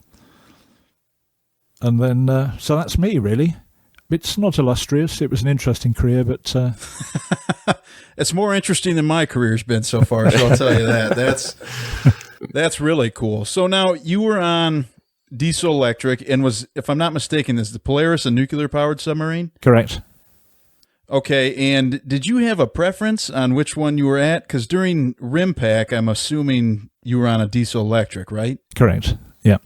And then, so that's me, really. It's not illustrious. It was an interesting career, but... It's more interesting than my career's been so far, so I'll tell you that. That's really cool. So now you were on diesel electric, and was, if I'm not mistaken, is the Polaris a nuclear-powered submarine? Correct. Okay, and did you have a preference on which one you were at? Because during RIMPAC, I'm assuming you were on a diesel electric, right? Correct, yeah.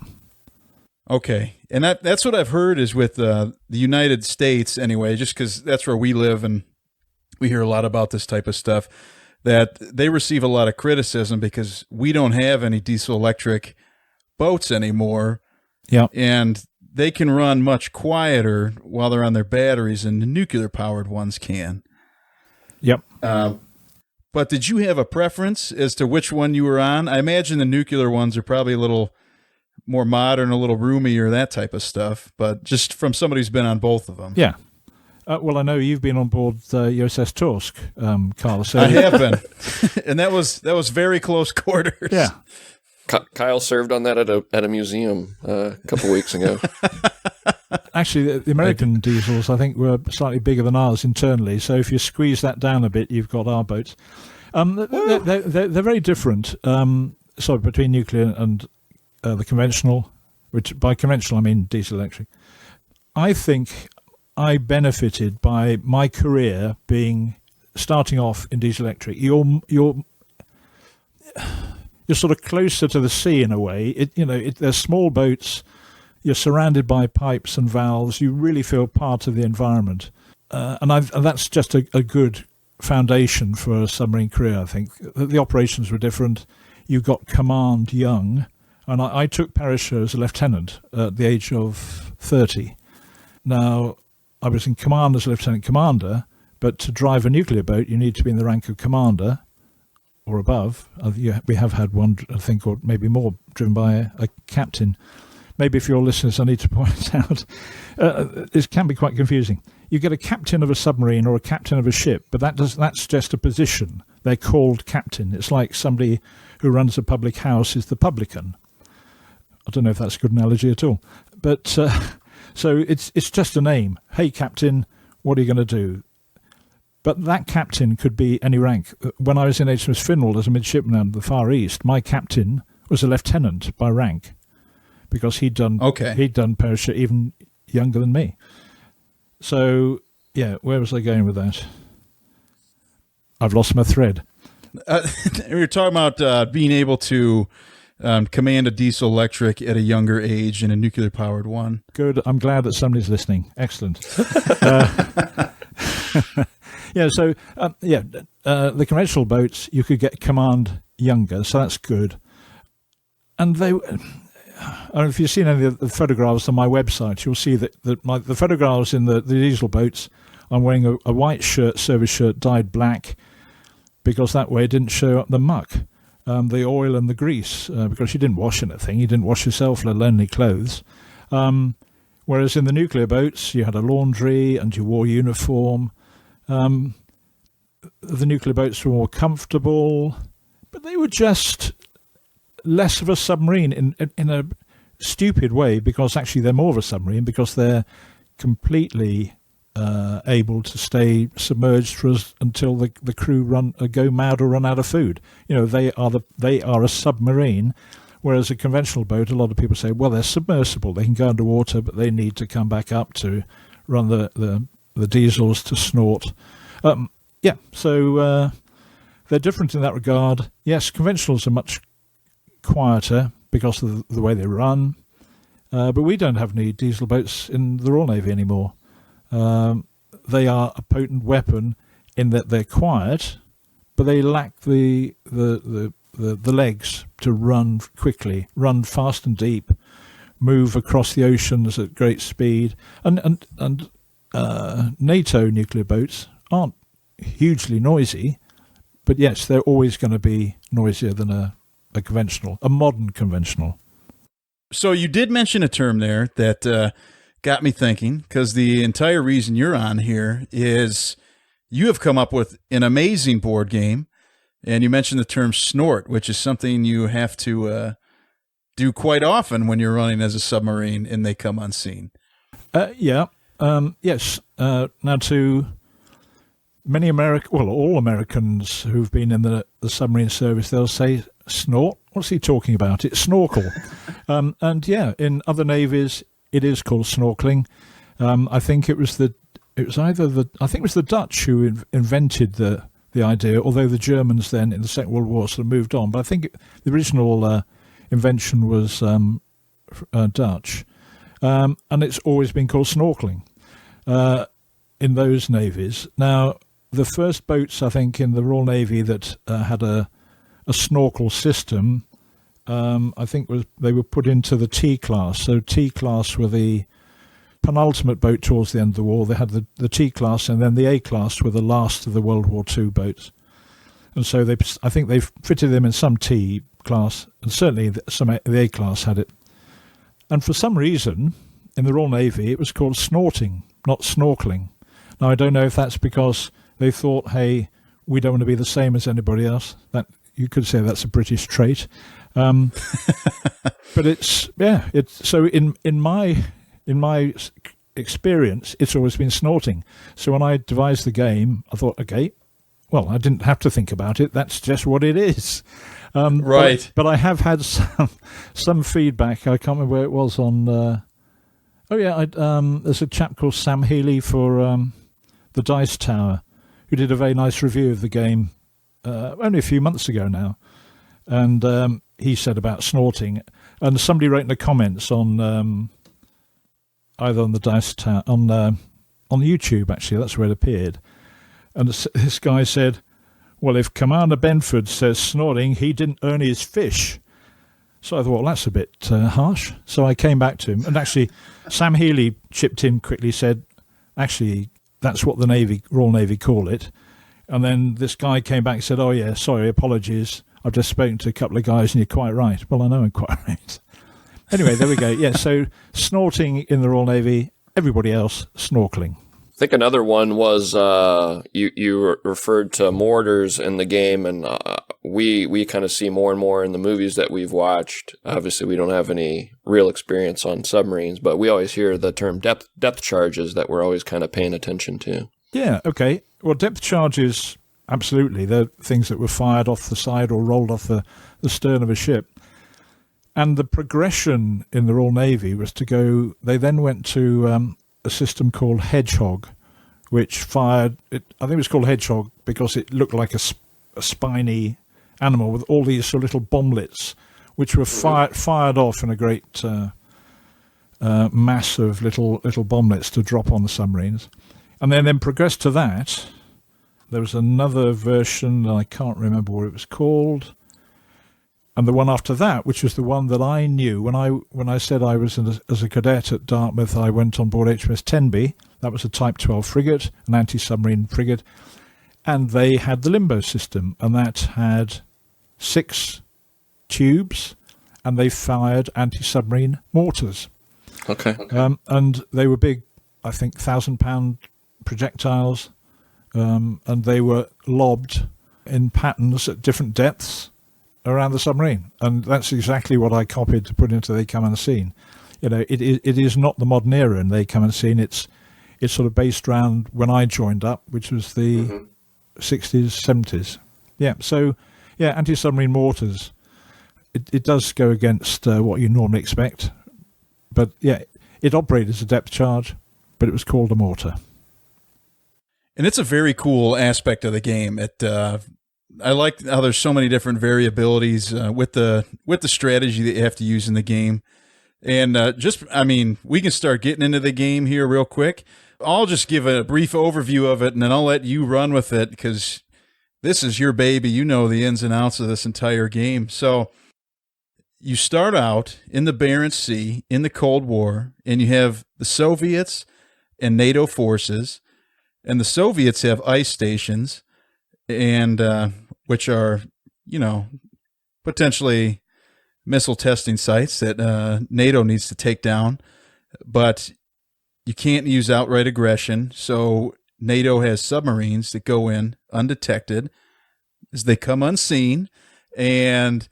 Okay, and that's what I've heard is with the United States anyway, just because that's where we live and we hear a lot about this type of stuff, that they receive a lot of criticism because we don't have any diesel electric boats anymore. Yeah. And they can run much quieter while they're on their batteries than the nuclear-powered ones can. Yep. But did you have a preference as to which one you were on? I imagine the nuclear ones are probably a little more modern, a little roomier, that type of stuff. But just from somebody who's been on both of them. Yeah. Well, I know you've been on board USS Torsk, Carl. So I have been. And that was very close quarters. Yeah. Kyle served on that at a museum a couple weeks ago. Actually, the American diesels, I think, were slightly bigger than ours internally. So if you squeeze that down a bit, you've got our boats. They're very different. Between nuclear and the conventional, which by conventional I mean diesel electric. I think I benefited by my career starting off in diesel electric. You're sort of closer to the sea in a way. They're small boats. You're surrounded by pipes and valves. You really feel part of the environment, and that's just a good foundation for a submarine career. I think the operations were different. You got command young, and I took parachute as a lieutenant at the age of 30. Now, I was in command as lieutenant commander, but to drive a nuclear boat, you need to be in the rank of commander or above. We have had one, I think, or maybe more, driven by a captain. Maybe for your listeners, I need to point out, it can be quite confusing. You get a captain of a submarine or a captain of a ship, but that's just a position. They're called captain. It's like somebody who runs a public house is the publican. I don't know if that's a good analogy at all. But so it's just a name. Hey, captain, what are you going to do? But that captain could be any rank. When I was in HMS Finland as a midshipman in the Far East, my captain was a lieutenant by rank because he'd done parachute even younger than me. So, yeah, where was I going with that? I've lost my thread. We were talking about being able to command a diesel electric at a younger age in a nuclear-powered one. Good. I'm glad that somebody's listening. Excellent. The conventional boats, you could get command younger, so that's good. And I don't know if you've seen any of the photographs on my website, you'll see that the photographs in the diesel boats, I'm wearing a white shirt, service shirt, dyed black, because that way it didn't show up the muck, the oil and the grease, because you didn't wash anything. You didn't wash yourself, let alone any clothes. Whereas in the nuclear boats, you had a laundry and you wore uniform. The nuclear boats were more comfortable, but they were just less of a submarine in a stupid way, because actually they're more of a submarine because they're completely able to stay submerged until the crew go mad or run out of food. They are a submarine, whereas a conventional boat, a lot of people say, well, they're submersible. They can go underwater, but they need to come back up to run the diesels to snort. So they're different in that regard. Yes, conventionals are much quieter because of the way they run, but we don't have any diesel boats in the Royal Navy anymore. They are a potent weapon in that they're quiet, but they lack the legs to run quickly, run fast and deep, move across the oceans at great speed. And NATO nuclear boats aren't hugely noisy, but yes, they're always going to be noisier than a modern conventional. So you did mention a term there that got me thinking, because the entire reason you're on here is you have come up with an amazing board game, and you mentioned the term snort, which is something you have to do quite often when you're running as a submarine and they come unseen. Yes. Now, to many all Americans who've been in the submarine service, they'll say snort. What's he talking about? It's snorkel. And yeah, in other navies, it is called snorkeling. I think it was the Dutch who invented the idea, although the Germans then in the Second World War sort of moved on. But I think the original invention was Dutch. And it's always been called snorkeling in those navies. Now, the first boats, I think, in the Royal Navy that had a snorkel system, I think they were put into the T-class. So T-class were the penultimate boat towards the end of the war. They had the T-class, and then the A-class were the last of the World War II boats. And so I think they fitted them in some T-class, and certainly the A-class had it. And for some reason, in the Royal Navy, it was called snorting, not snorkeling. Now, I don't know if that's because they thought, hey, we don't want to be the same as anybody else. That you could say that's a British trait. But so in my experience, it's always been snorting. So when I devised the game, I thought, okay, well, I didn't have to think about it. That's just what it is. Right. But I have had some feedback. I can't remember where it was on. There's a chap called Sam Healy for the Dice Tower, who did a very nice review of the game only a few months ago now, and he said about snorting. And somebody wrote in the comments on either on the Dice Tower on YouTube. Actually, that's where it appeared. And this guy said, well, if Commander Benford says snorting, he didn't earn his fish. So I thought, well, that's a bit harsh. So I came back to him. And actually, Sam Healy chipped in quickly, said, actually, that's what the Royal Navy call it. And then this guy came back and said, oh, yeah, sorry, apologies. I've just spoken to a couple of guys and you're quite right. Well, I know I'm quite right. Anyway, there we go. Yeah, so snorting in the Royal Navy, everybody else snorkeling. I think another one was you referred to mortars in the game, and we kind of see more and more in the movies that we've watched. Obviously, we don't have any real experience on submarines, but we always hear the term depth charges that we're always kind of paying attention to. Yeah, okay. Well, depth charges, absolutely. They're things that were fired off the side or rolled off the stern of a ship. And the progression in the Royal Navy was to go, they then went to a system called Hedgehog, which fired, I think it was called Hedgehog because it looked like a spiny animal with all these sort of little bomblets, which were fired off in a great mass of little bomblets to drop on the submarines. And then progressed to that. There was another version, I can't remember what it was called. And the one after that, which was the one that I knew when I said I was as a cadet at Dartmouth, I went on board HMS Tenby. That was a Type 12 frigate, an anti-submarine frigate, and they had the limbo system, and that had 6 tubes, and they fired anti-submarine mortars. Okay. And they were big, I think, 1,000-pound projectiles, and they were lobbed in patterns at different depths around the submarine, and that's exactly what I copied to put into They Come Unseen. You know, it is not the modern era in They Come Unseen. It's sort of based around when I joined up, which was the 60s, 70s. Yeah, so yeah, anti-submarine mortars. It does go against what you normally expect, but yeah, it operated as a depth charge, but it was called a mortar. And it's a very cool aspect of the game. I like how there's so many different variabilities with the strategy that you have to use in the game. And we can start getting into the game here real quick. I'll just give a brief overview of it, and then I'll let you run with it because this is your baby. You know the ins and outs of this entire game. So you start out in the Barents Sea in the Cold War, and you have the Soviets and NATO forces, and the Soviets have ice stations, and which are, potentially missile testing sites that NATO needs to take down. But you can't use outright aggression, so NATO has submarines that go in undetected as they come unseen, and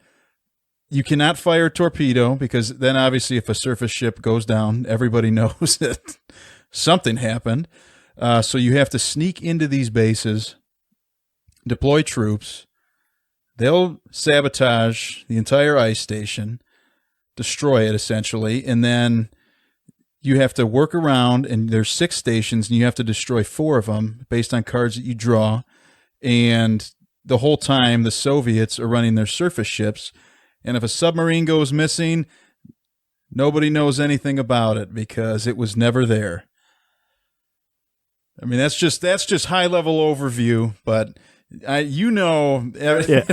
You cannot fire a torpedo because then obviously if a surface ship goes down, everybody knows that something happened. So you have to sneak into these bases, deploy troops. They'll sabotage the entire ice station, destroy it essentially, and then you have to work around, and there's 6 stations, and you have to destroy 4 of them based on cards that you draw. And the whole time, the Soviets are running their surface ships, and if a submarine goes missing, nobody knows anything about it because it was never there. I mean, that's just high-level overview, but Yeah.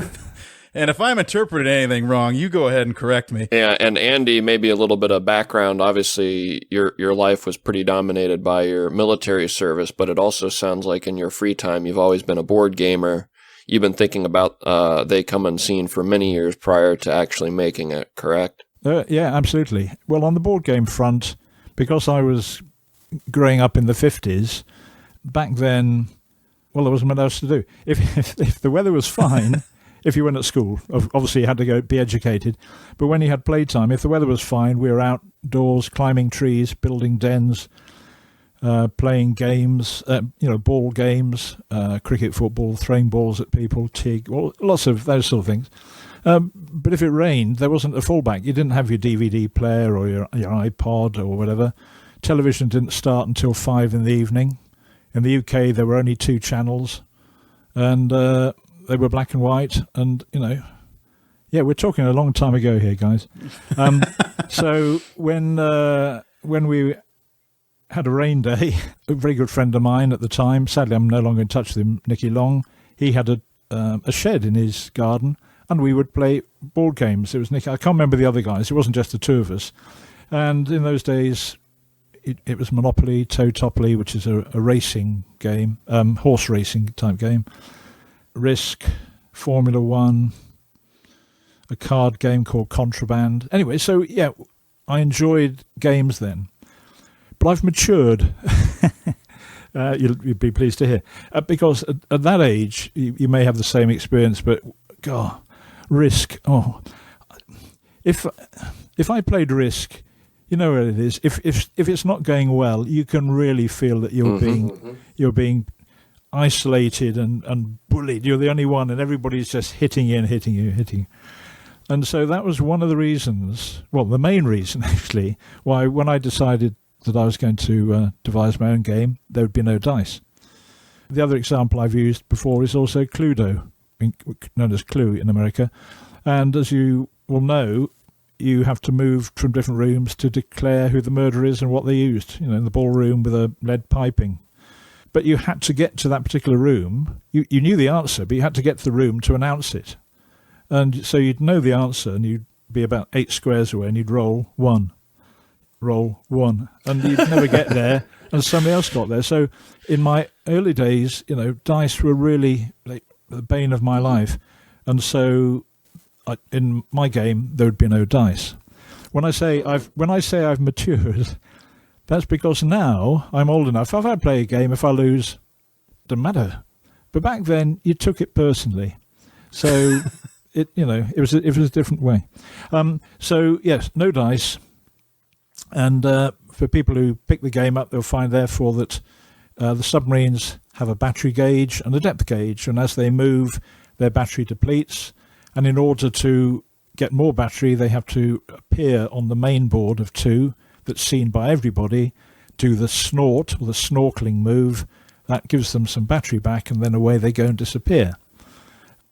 And if I'm interpreting anything wrong, you go ahead and correct me. Yeah, and Andy, maybe a little bit of background. Obviously, your life was pretty dominated by your military service, but it also sounds like in your free time, you've always been a board gamer. You've been thinking about They Come Unseen for many years prior to actually making it, correct? Yeah, absolutely. Well, on the board game front, because I was growing up in the 50s, back then, well, there wasn't much else to do. If the weather was fine, if you went at school, obviously you had to go be educated. But when you had playtime, if the weather was fine, we were outdoors, climbing trees, building dens, playing games, ball games, cricket, football, throwing balls at people, TIG, lots of those sort of things. But if it rained, there wasn't a fallback. You didn't have your DVD player or your iPod or whatever. Television didn't start until 5 in the evening. In the UK, there were only 2 channels, and they were black and white. And, we're talking a long time ago here, guys. So when we had a rain day, a very good friend of mine at the time, sadly I'm no longer in touch with him, Nicky Long, he had a shed in his garden, and we would play board games. It was Nicky. I can't remember the other guys. It wasn't just the 2 of us. And in those days, it was Monopoly, Totopoly, which is a racing game, horse racing type game, Risk, Formula One, a card game called Contraband. Anyway, so yeah, I enjoyed games then. But I've matured, you'll be pleased to hear, because at that age, you may have the same experience, but God, Risk, if I played Risk, you know what it is. If it's not going well, you can really feel that you're being isolated and bullied. You're the only one, and everybody's just hitting you. And so that was one of the reasons, well, the main reason actually, why when I decided that I was going to devise my own game, there would be no dice. The other example I've used before is also Cluedo, known as Clue in America. And as you will know, you have to move from different rooms to declare who the murderer is and what they used, in the ballroom with a lead piping. But you had to get to that particular room. You knew the answer, but you had to get to the room to announce it. And so you'd know the answer, and you'd be about 8 squares away, and you'd roll 1. And you'd never get there, and somebody else got there. So in my early days, dice were really the bane of my life. And so in my game, there would be no dice. When I say I've matured, that's because now I'm old enough. If I play a game, if I lose, doesn't matter. But back then, you took it personally. So it was a different way. So yes, no dice. And for people who pick the game up, they'll find therefore that the submarines have a battery gauge and a depth gauge, and as they move, their battery depletes. And in order to get more battery, they have to appear on the main board of 2 that's seen by everybody, do the snort or the snorkeling move. That gives them some battery back, and then away they go and disappear.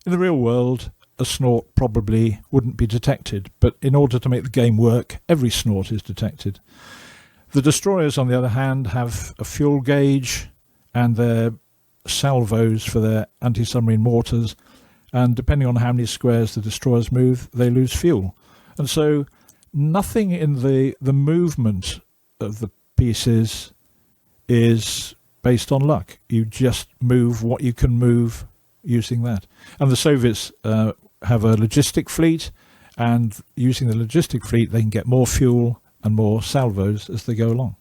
In the real world, a snort probably wouldn't be detected, but in order to make the game work, every snort is detected. The destroyers, on the other hand, have a fuel gauge and their salvos for their anti-submarine mortars, and depending on how many squares the destroyers move, they lose fuel. And so nothing in the movement of the pieces is based on luck. You just move what you can move using that. And the Soviets have a logistic fleet, and using the logistic fleet, they can get more fuel and more salvos as they go along.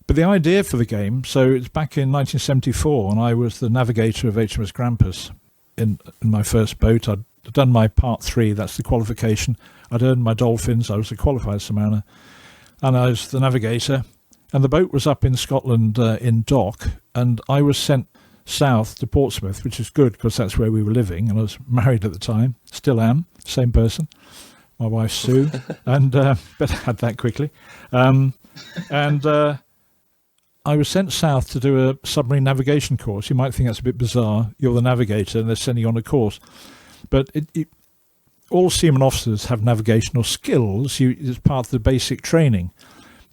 But the idea for the game, so it's back in 1974, and I was the navigator of HMS Grampus. In my first boat, I'd done my Part 3, that's the qualification. I'd earned my dolphins, I was a qualified submariner, and I was the navigator. And the boat was up in Scotland in dock, and I was sent south to Portsmouth, which is good because that's where we were living, and I was married at the time, still am, same person, my wife Sue, and but I had that quickly. I was sent south to do a submarine navigation course. You might think that's a bit bizarre. You're the navigator and they're sending you on a course. But all seaman officers have navigational skills. It's part of the basic training.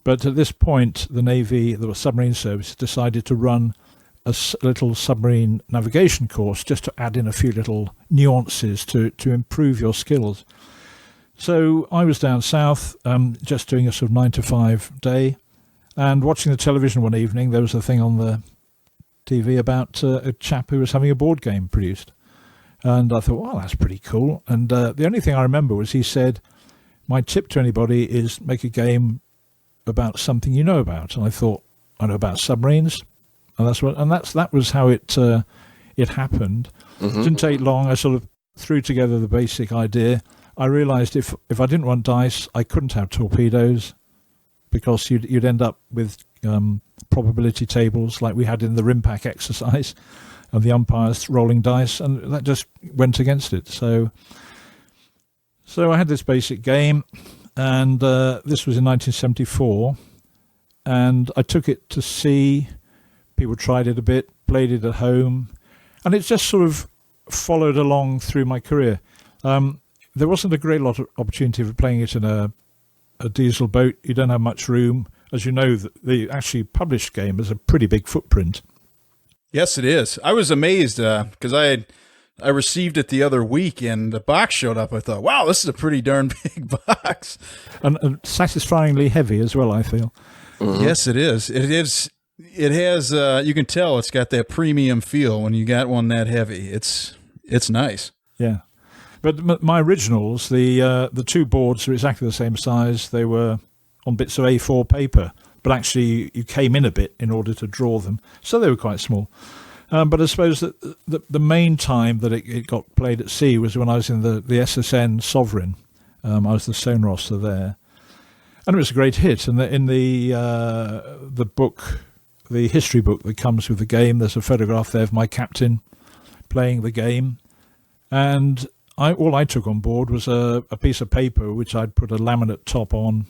But at this point, the Navy, the submarine service, decided to run a little submarine navigation course just to add in a few little nuances to improve your skills. So I was down south, just doing a sort of 9 to 5 day, and watching the television one evening. There was a thing on the TV about a chap who was having a board game produced. And I thought, well, that's pretty cool. And the only thing I remember was he said, my tip to anybody is make a game about something you know about. And I thought, I know about submarines. And that was how it happened. Mm-hmm. It didn't take long. I sort of threw together the basic idea. I realized if I didn't want dice, I couldn't have torpedoes, because you'd end up with probability tables like we had in the RIMPAC exercise, and the umpires rolling dice, and that just went against it. So I had this basic game, and this was in 1974, and I took it to sea. People tried it a bit, played it at home, and it just sort of followed along through my career. There wasn't a great lot of opportunity for playing it in a diesel boat. You don't have much room. As you know, the actually published game has a pretty big footprint. Yes, it is. I was amazed because I received it the other week, and the box showed up. I thought, wow, this is a pretty darn big box. And satisfyingly heavy as well, I feel. Mm-hmm. Yes, it is. It is. It has, you can tell it's got that premium feel when you got one that heavy. It's nice. Yeah. But my originals, the two boards are exactly the same size. They were on bits of A4 paper, but actually you came in a bit in order to draw them. So they were quite small. But I suppose that the main time that it got played at sea was when I was in the SSN Sovereign. I was the sonar officer there. And it was a great hit. And in the book, the history book that comes with the game, there's a photograph there of my captain playing the game. And all I took on board was a piece of paper which I'd put a laminate top on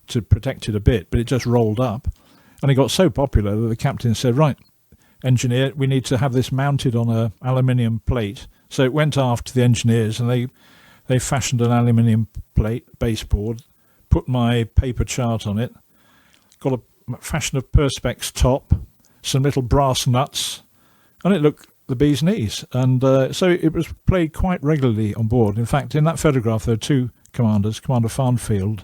to protect it a bit, but it just rolled up. And it got so popular that the captain said, right, engineer, we need to have this mounted on an aluminium plate. So it went aft to the engineers, and they fashioned an aluminium plate baseboard, put my paper chart on it, got a fashion of Perspex top, some little brass nuts, and it looked the bee's knees. And so it was played quite regularly on board. In fact, in that photograph, there are two commanders, Commander Farnfield,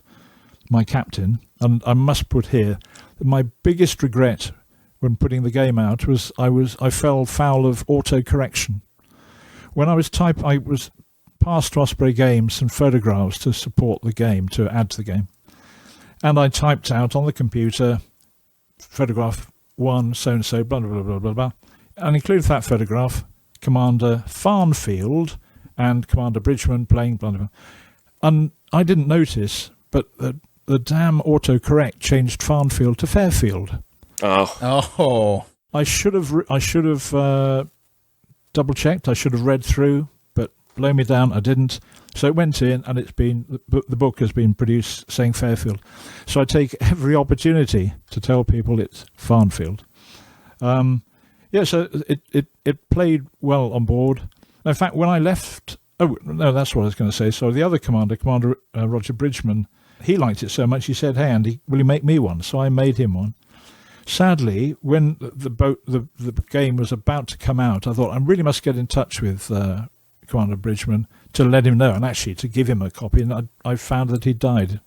my captain, and I must put here that my biggest regret when putting the game out was I fell foul of autocorrection. When I was passed to Osprey Games some photographs to support the game, to add to the game, and I typed out on the computer photograph 1, so-and-so, blah, blah, blah, blah, blah, and included that photograph, Commander Farnfield and Commander Bridgman playing blah, blah, blah. And I didn't notice, but the damn autocorrect changed Farnfield to Fairfield. Oh. I should have double checked. I should have read through, but blow me down, I didn't. So it went in, and the book has been produced saying Fairfield. So I take every opportunity to tell people it's Farnfield. So it played well on board. In fact, when I left, that's what I was going to say. So the other Commander Roger Bridgman, he liked it so much, he said, hey, Andy, will you make me one? So I made him one. Sadly, when the game was about to come out, I thought I really must get in touch with Commander Bridgman to let him know, and actually to give him a copy. And I found that he died,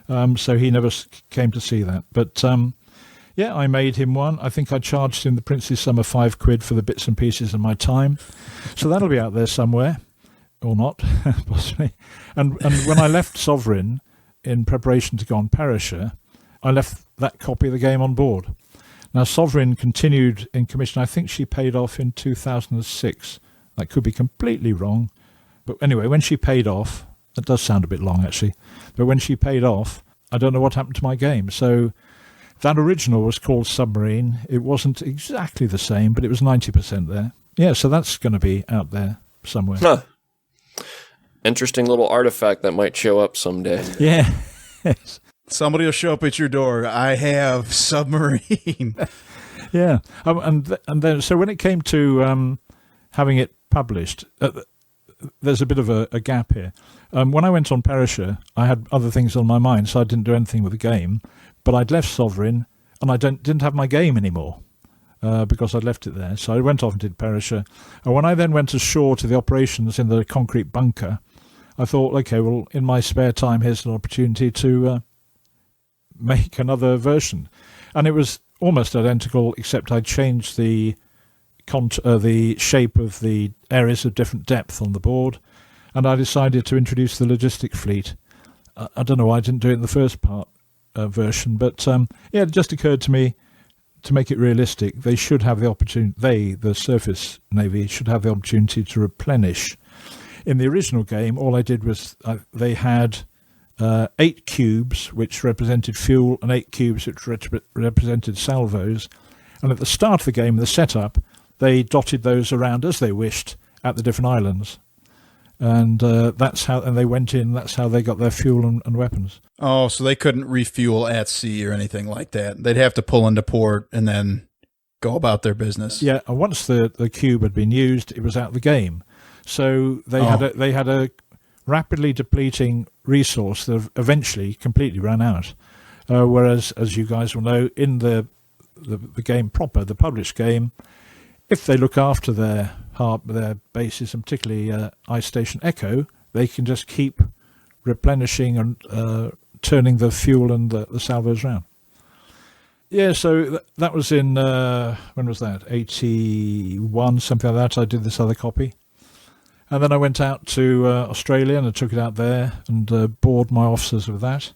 so he never came to see that. But I made him one. I think I charged him the princely sum of £5 for the bits and pieces of my time. So that'll be out there somewhere, or not, possibly. And when I left Sovereign in preparation to go on Perisher, I left that copy of the game on board. Now, Sovereign continued in commission. I think she paid off in 2006. That could be completely wrong. But anyway, when she paid off, that does sound a bit long actually, but when she paid off, I don't know what happened to my game. So that original was called Submarine. It wasn't exactly the same, but it was 90% there. Yeah, so that's going to be out there somewhere. Huh. Interesting little artifact that might show up someday. Yeah. Somebody will show up at your door. I have Submarine. Yeah. And then, so when it came to having it published, there's a bit of a gap here. When I went on Perisher, I had other things on my mind, so I didn't do anything with the game. But I'd left Sovereign, and I didn't have my game anymore because I'd left it there. So I went off and did Perisher. And when I then went ashore to the operations in the concrete bunker, I thought, okay, well, in my spare time, here's an opportunity to make another version. And it was almost identical, except I changed the shape of the areas of different depth on the board, and I decided to introduce the logistic fleet. I don't know why I didn't do it in the first version, but it just occurred to me to make it realistic. They should have the opportunity. The Surface Navy, should have the opportunity to replenish. In the original game, all I did was they had 8 cubes which represented fuel and 8 cubes which represented salvos. And at the start of the game, the setup, they dotted those around as they wished at the different islands. And that's how, and they went in, that's how they got their fuel and weapons. Oh, so they couldn't refuel at sea or anything like that. They'd have to pull into port and then go about their business. Yeah, and once the cube had been used, it was out of the game. So they had a rapidly depleting resource that eventually completely ran out. Whereas, as you guys will know, in the game proper, the published game, if they look after their bases, and particularly Ice Station Echo, they can just keep replenishing and turning the fuel and the salvos around. Yeah, so that was in, when was that? 81, something like that. I did this other copy. And then I went out to Australia and I took it out there and bored my officers with that.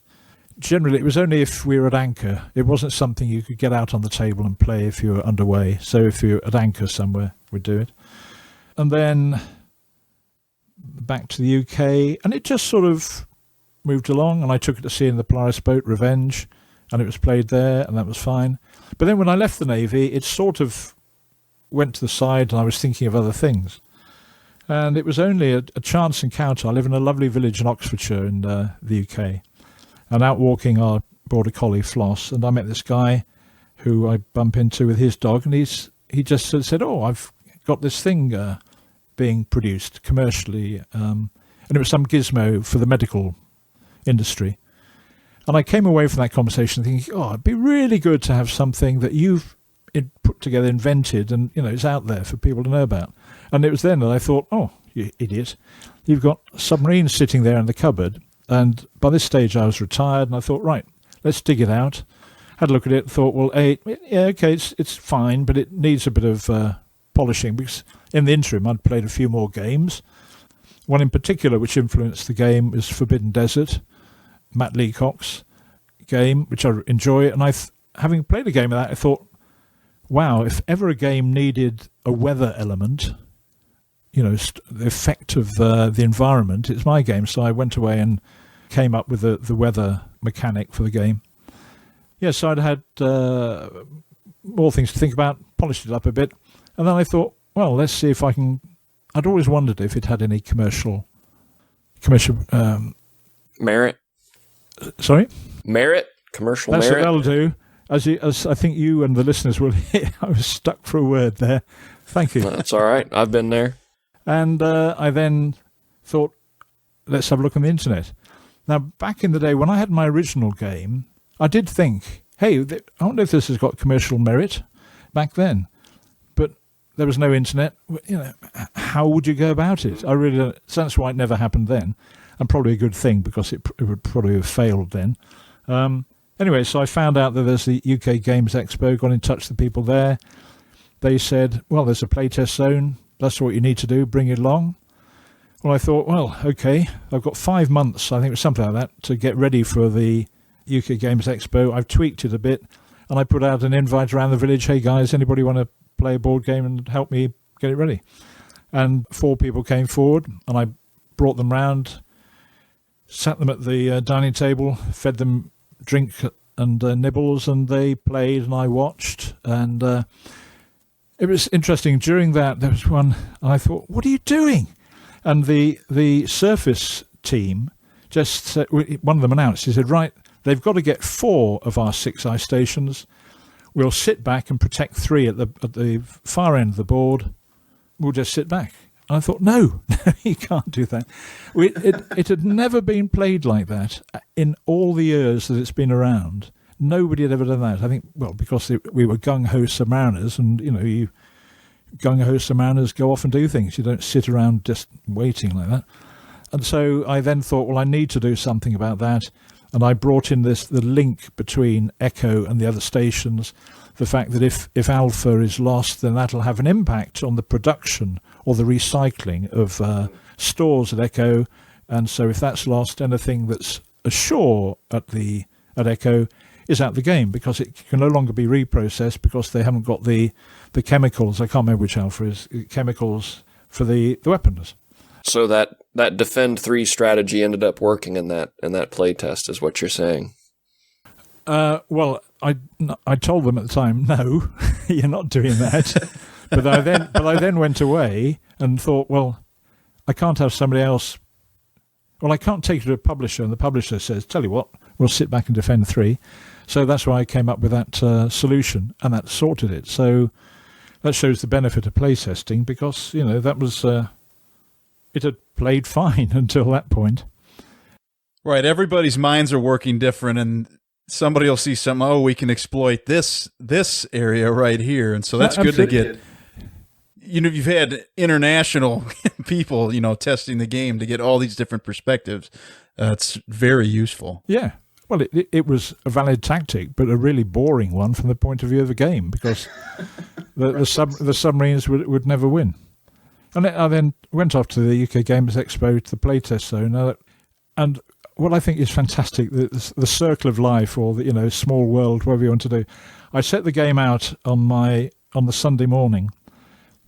Generally, it was only if we were at anchor. It wasn't something you could get out on the table and play if you were underway. So if you were at anchor somewhere, we'd do it. And then back to the UK, and it just sort of moved along, and I took it to sea in the Polaris boat, Revenge, and it was played there, and that was fine. But then when I left the Navy, it sort of went to the side, and I was thinking of other things. And it was only a chance encounter. I live in a lovely village in Oxfordshire in the UK. And out walking our border collie Floss, and I met this guy who I bump into with his dog, and he just said, "Oh, I've got this thing being produced commercially," and it was some gizmo for the medical industry. And I came away from that conversation thinking, "Oh, it'd be really good to have something that you've put together, invented, and it's out there for people to know about." And it was then that I thought, "Oh, you idiot! You've got submarines sitting there in the cupboard." And by this stage, I was retired, and I thought, right, let's dig it out. Had a look at it, and thought, well, okay, it's fine, but it needs a bit of polishing, because in the interim, I'd played a few more games. One in particular which influenced the game is Forbidden Desert, Matt Leacock's game, which I enjoy. And having played a game of that, I thought, wow, if ever a game needed a weather element, the effect of the environment, it's my game. So I went away and came up with the weather mechanic for the game. Yeah, so I'd had more things to think about, polished it up a bit, and then I thought, well, let's see if I can. I'd always wondered if it had any commercial merit. Sorry, merit, commercial That's merit. That'll do. As I think you and the listeners will hear, I was stuck for a word there. Thank you. That's all right. I've been there. And I then thought, let's have a look on the internet. Now, back in the day, when I had my original game, I did think, hey, I wonder if this has got commercial merit back then. But there was no internet. How would you go about it? I really don't. So that's why it never happened then. And probably a good thing, because it would probably have failed then. Anyway, so I found out that there's the UK Games Expo, got in touch with the people there. They said, well, there's a playtest zone. That's what you need to do. Bring it along. Well, I thought, well, okay, I've got 5 months, I think it was something like that, to get ready for the UK Games Expo. I've tweaked it a bit, and I put out an invite around the village. Hey, guys, anybody want to play a board game and help me get it ready? And 4 people came forward, and I brought them round, sat them at the dining table, fed them drink and nibbles, and they played and I watched. And it was interesting. During that, there was one, I thought, what are you doing? And the Surface team just said, one of them announced, he said, right, they've got to get 4 of our 6 iStations. We'll sit back and protect 3 at the far end of the board. We'll just sit back. And I thought, no, you can't do that. It had never been played like that in all the years that it's been around. Nobody had ever done that. I think, well, because we were gung-ho submariners, and, you gung-ho submariners go off and do things. You don't sit around just waiting like that. And so I then thought, well, I need to do something about that. And I brought in the link between Echo and the other stations, the fact that if Alpha is lost, then that'll have an impact on the production or the recycling of stores at Echo. And so if that's lost, anything that's ashore at Echo is out the game, because it can no longer be reprocessed because they haven't got the chemicals. I can't remember which Alpha is, chemicals for the weapons. So that Defend 3 strategy ended up working in that play test, is what you're saying. Well, I told them at the time, no, you're not doing that. but I then went away and thought, well, I can't have somebody else. Well, I can't take it to a publisher, and the publisher says, tell you what, we'll sit back and Defend 3. So that's why I came up with that solution, and that sorted it. So that shows the benefit of playtesting, because that was it had played fine until that point. Right, everybody's minds are working different, and somebody will see something, oh, we can exploit this area right here, and so that's good to get. You've had international people, testing the game to get all these different perspectives. It's very useful. Yeah. Well, it was a valid tactic, but a really boring one from the point of view of the game, because the submarines would never win. And I then went off to the UK Games Expo, to the playtest zone, and what I think is fantastic, the circle of life, or the small world, whatever you want to do. I set the game out on the Sunday morning.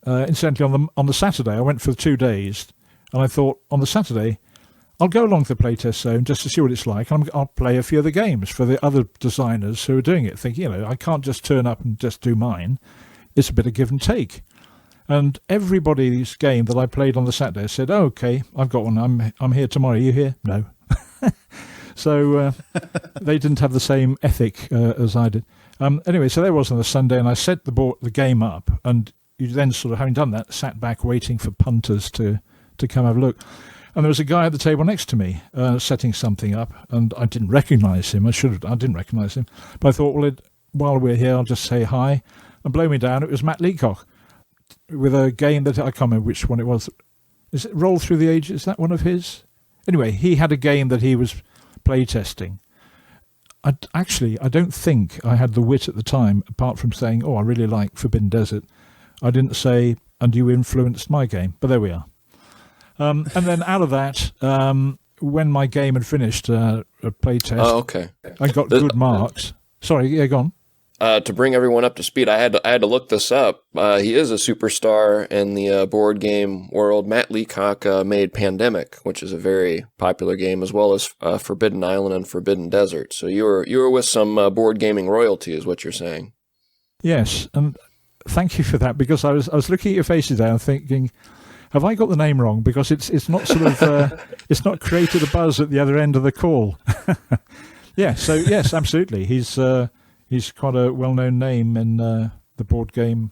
Incidentally, on the Saturday, I went for 2 days, and I thought on the Saturday, I'll go along to the playtest zone just to see what it's like. I'll play a few other games for the other designers who are doing it, thinking, I can't just turn up and just do mine. It's a bit of give and take. And everybody's game that I played on the Saturday said, oh, okay, I've got one. I'm here tomorrow. Are you here? No. So they didn't have the same ethic as I did. Anyway, so there was on the Sunday, and I set the game up, and you then sort of, having done that, sat back waiting for punters to come have a look. And there was a guy at the table next to me setting something up, and I didn't recognise him. I didn't recognise him. But I thought, well, while we're here, I'll just say hi. And blow me down, it was Matt Leacock with a game that I can't remember which one it was. Is it Roll Through the Ages? Is that one of his? Anyway, he had a game that he was playtesting. I don't think I had the wit at the time, apart from saying, oh, I really like Forbidden Desert. I didn't say, and you influenced my game. But there we are. And then out of that, when my game had finished a playtest, I got good marks. Sorry, yeah, go on. To bring everyone up to speed, I had to look this up. He is a superstar in the board game world. Matt Leacock made Pandemic, which is a very popular game, as well as Forbidden Island and Forbidden Desert. So you were with some board gaming royalty, is what you're saying. Yes, and thank you for that, because I was looking at your faces there and thinking, have I got the name wrong? Because it's not sort of it's not created a buzz at the other end of the call. Yeah. So yes, absolutely. He's quite a well-known name in the board game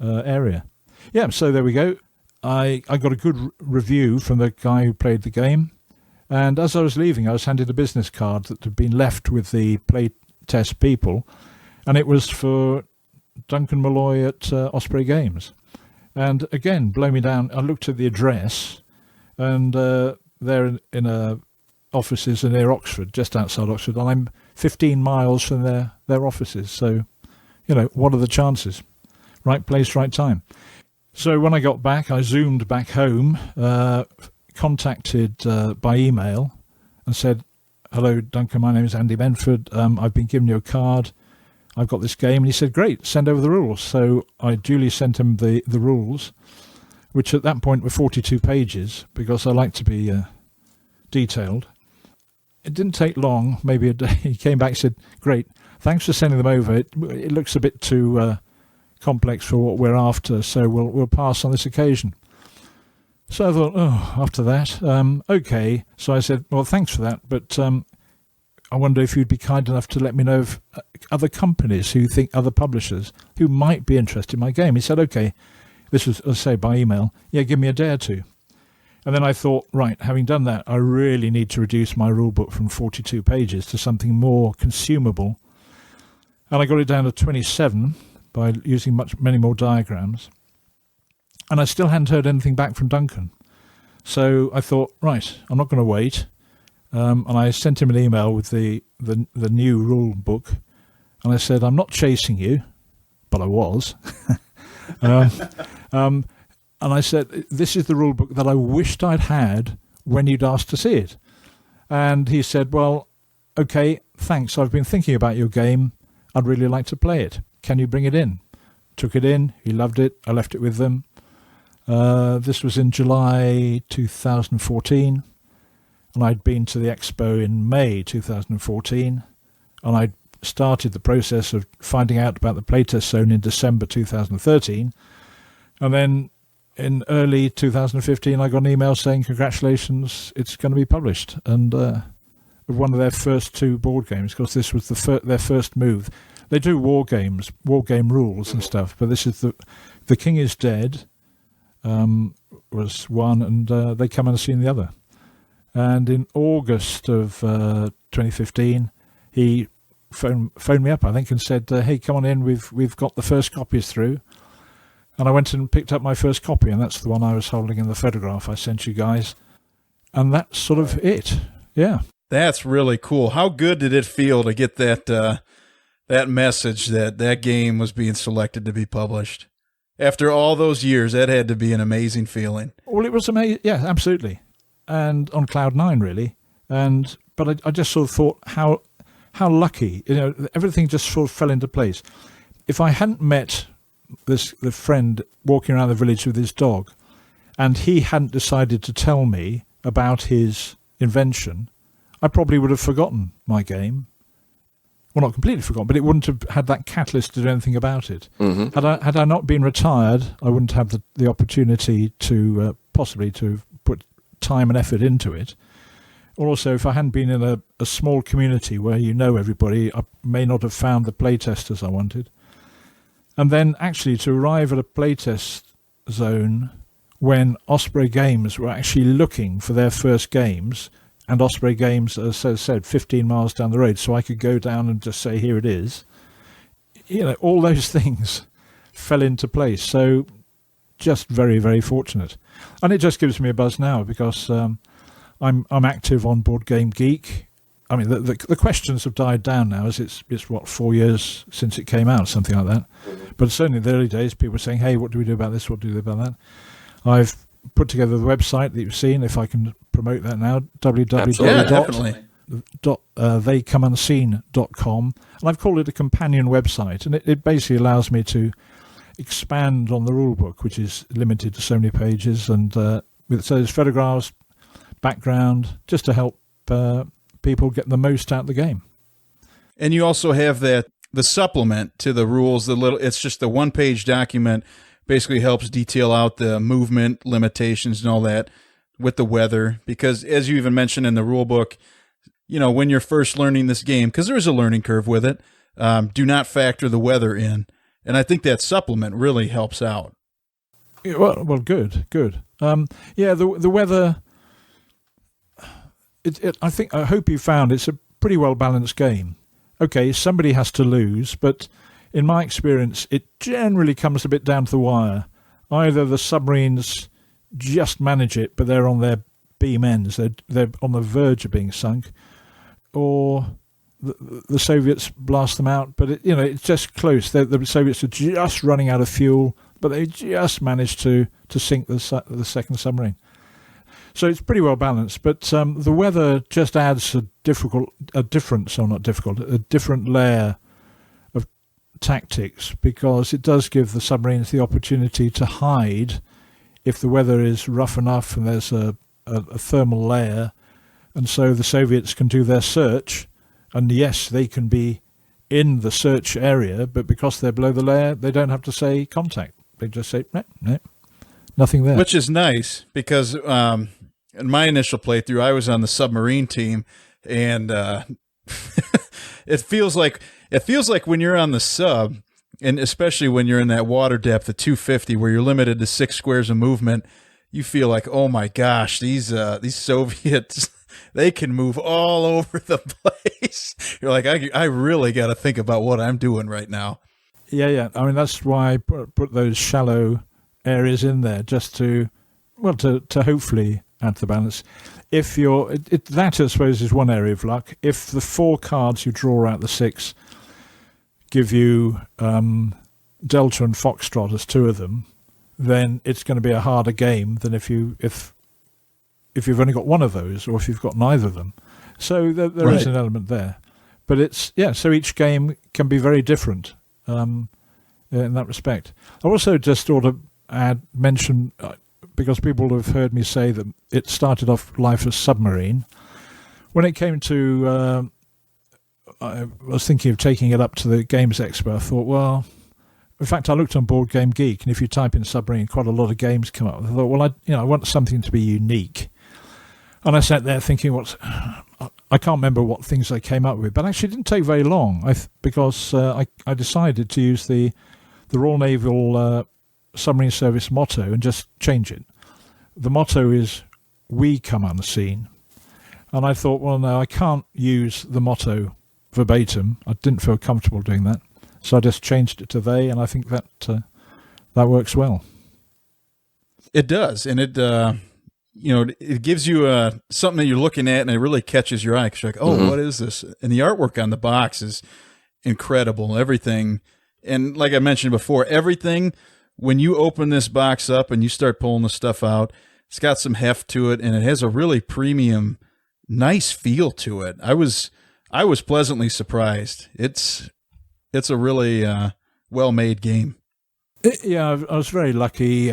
area. Yeah. So there we go. I got a good review from the guy who played the game, and as I was leaving, I was handed a business card that had been left with the play test people, and it was for Duncan Malloy at Osprey Games. And again, blow me down, I looked at the address, and they're in offices near Oxford, just outside Oxford, and I'm 15 miles from their offices. So, what are the chances? Right place, right time. So when I got back, I zoomed back home, contacted by email and said, hello, Duncan, my name is Andy Benford. I've been given you a card. I've got this game. And he said, great, send over the rules. So I duly sent him the rules, which at that point were 42 pages, because I like to be detailed. It didn't take long, maybe a day. He came back and said, "Great, thanks for sending them over. It looks a bit too complex for what we're after, so we'll pass on this occasion." So I thought, after that, okay. So I said, "Well, thanks for that, but I wonder if you'd be kind enough to let me know of other companies other publishers who might be interested in my game." He said, "Okay." This was, let's say, by email. "Yeah, give me a day or two." And then I thought, right, having done that, I really need to reduce my rule book from 42 pages to something more consumable. And I got it down to 27 by using many more diagrams. And I still hadn't heard anything back from Duncan. So I thought, right, I'm not going to wait. And I sent him an email with the new rule book. And I said, "I'm not chasing you," but I was. And I said, "This is the rule book that I wished I'd had when you'd asked to see it." And he said, "Well, okay, thanks. I've been thinking about your game. I'd really like to play it. Can you bring it in?" Took it in. He loved it. I left it with them. This was in July 2014. And I'd been to the expo in May 2014. And I'd started the process of finding out about the playtest zone in December 2013. And then in early 2015, I got an email saying, "Congratulations, it's going to be published." And one of their first 2 board games, because this was their first move. They do war game rules and stuff, but this is The King is Dead was one, and They Come Unseen the other. And in August of 2015, he phoned me up, I think, and said, "Hey, come on in, we've got the first copies through." And I went and picked up my first copy, and that's the one I was holding in the photograph I sent you guys. And that's sort of it. Yeah. That's really cool. How good did it feel to get that message that game was being selected to be published? After all those years, that had to be an amazing feeling. Well, it was amazing. Yeah, absolutely. And on cloud 9, really. But I just sort of thought how lucky. Everything just sort of fell into place. If I hadn't met the friend walking around the village with his dog, and he hadn't decided to tell me about his invention, I probably would have forgotten my game. Well, not completely forgotten, but it wouldn't have had that catalyst to do anything about it. Mm-hmm. Had I not been retired, I wouldn't have the opportunity to possibly to put time and effort into it. Also, if I hadn't been in a small community where you know everybody, I may not have found the playtesters I wanted. And then actually to arrive at a playtest zone when Osprey Games were actually looking for their first games, and Osprey Games, as I said, 15 miles down the road, so I could go down and just say, "Here it is." All those things fell into place. So just very, very fortunate. And it just gives me a buzz now because I'm active on Board Game Geek. I mean, the questions have died down now, as it's 4 years since it came out, something like that. But certainly in the early days, people were saying, "Hey, what do we do about this? What do we do about that?" I've put together the website that you've seen, if I can promote that now, www.theycomeunseen.com. And I've called it a companion website, and it basically allows me to expand on the rule book, which is limited to so many pages, and so there's photographs, background, just to help people get the most out of the game. And you also have the supplement to the rules. It's just the 1-page document. Basically helps detail out the movement limitations and all that with the weather. Because as you even mentioned in the rule book, when you're first learning this game, because there's a learning curve with it, do not factor the weather in. And I think that supplement really helps out. Yeah, well, good. The weather. I hope you found it's a pretty well balanced game. Okay, somebody has to lose, but in my experience, it generally comes a bit down to the wire. Either the submarines just manage it, but they're on their beam ends, they're on the verge of being sunk, or the Soviets blast them out. But it's just close. The Soviets are just running out of fuel, but they just managed to sink the second submarine. So it's pretty well balanced, but the weather just adds a different layer of tactics, because it does give the submarines the opportunity to hide if the weather is rough enough and there's a thermal layer, and so the Soviets can do their search, and yes, they can be in the search area, but because they're below the layer, they don't have to say contact. They just say, no, nothing there. Which is nice, because in my initial playthrough, I was on the submarine team, and it feels like when you're on the sub, and especially when you're in that water depth of 250, where you're limited to 6 squares of movement, you feel like, oh my gosh, these Soviets, they can move all over the place. You're like, I really got to think about what I'm doing right now. Yeah. I mean, that's why I put those shallow areas in there, just to hopefully add to the balance. If that, I suppose, is one area of luck. If the 4 cards you draw out the 6 give you Delta and Foxtrot as 2 of them, then it's going to be a harder game than if you've only got one of those, or if you've got neither of them. So there is an element there. But so each game can be very different in that respect. I also just ought to mention, because people have heard me say that it started off life as Submarine. When it came to, I was thinking of taking it up to the Games Expo. I thought, well, in fact, I looked on Board Game Geek, and if you type in Submarine, quite a lot of games come up. I thought, well, I want something to be unique. And I sat there thinking, I can't remember what things I came up with, but actually it didn't take very long, because I decided to use the Royal Naval Submarine Service motto and just change it. The motto is, "We come unseen." And I thought, well, no, I can't use the motto verbatim. I didn't feel comfortable doing that. So I just changed it to "they," and I think that works well. It does, and it gives you something that you're looking at, and it really catches your eye, because you're like, oh, what is this? And the artwork on the box is incredible. Everything, and like I mentioned before, everything, when you open this box up and you start pulling the stuff out, it's got some heft to it, and it has a really premium, nice feel to it. I was pleasantly surprised. It's a really well-made game. Yeah, I was very lucky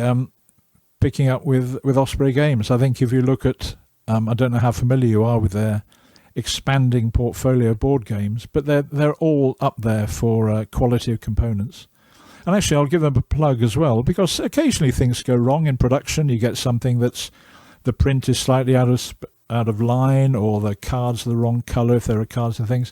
picking up with Osprey Games. I think if you look at, I don't know how familiar you are with their expanding portfolio of board games, but they're all up there for quality of components. And actually, I'll give them a plug as well, because occasionally things go wrong in production. You get something that's, the print is slightly out of line, or the cards are the wrong color if there are cards and things.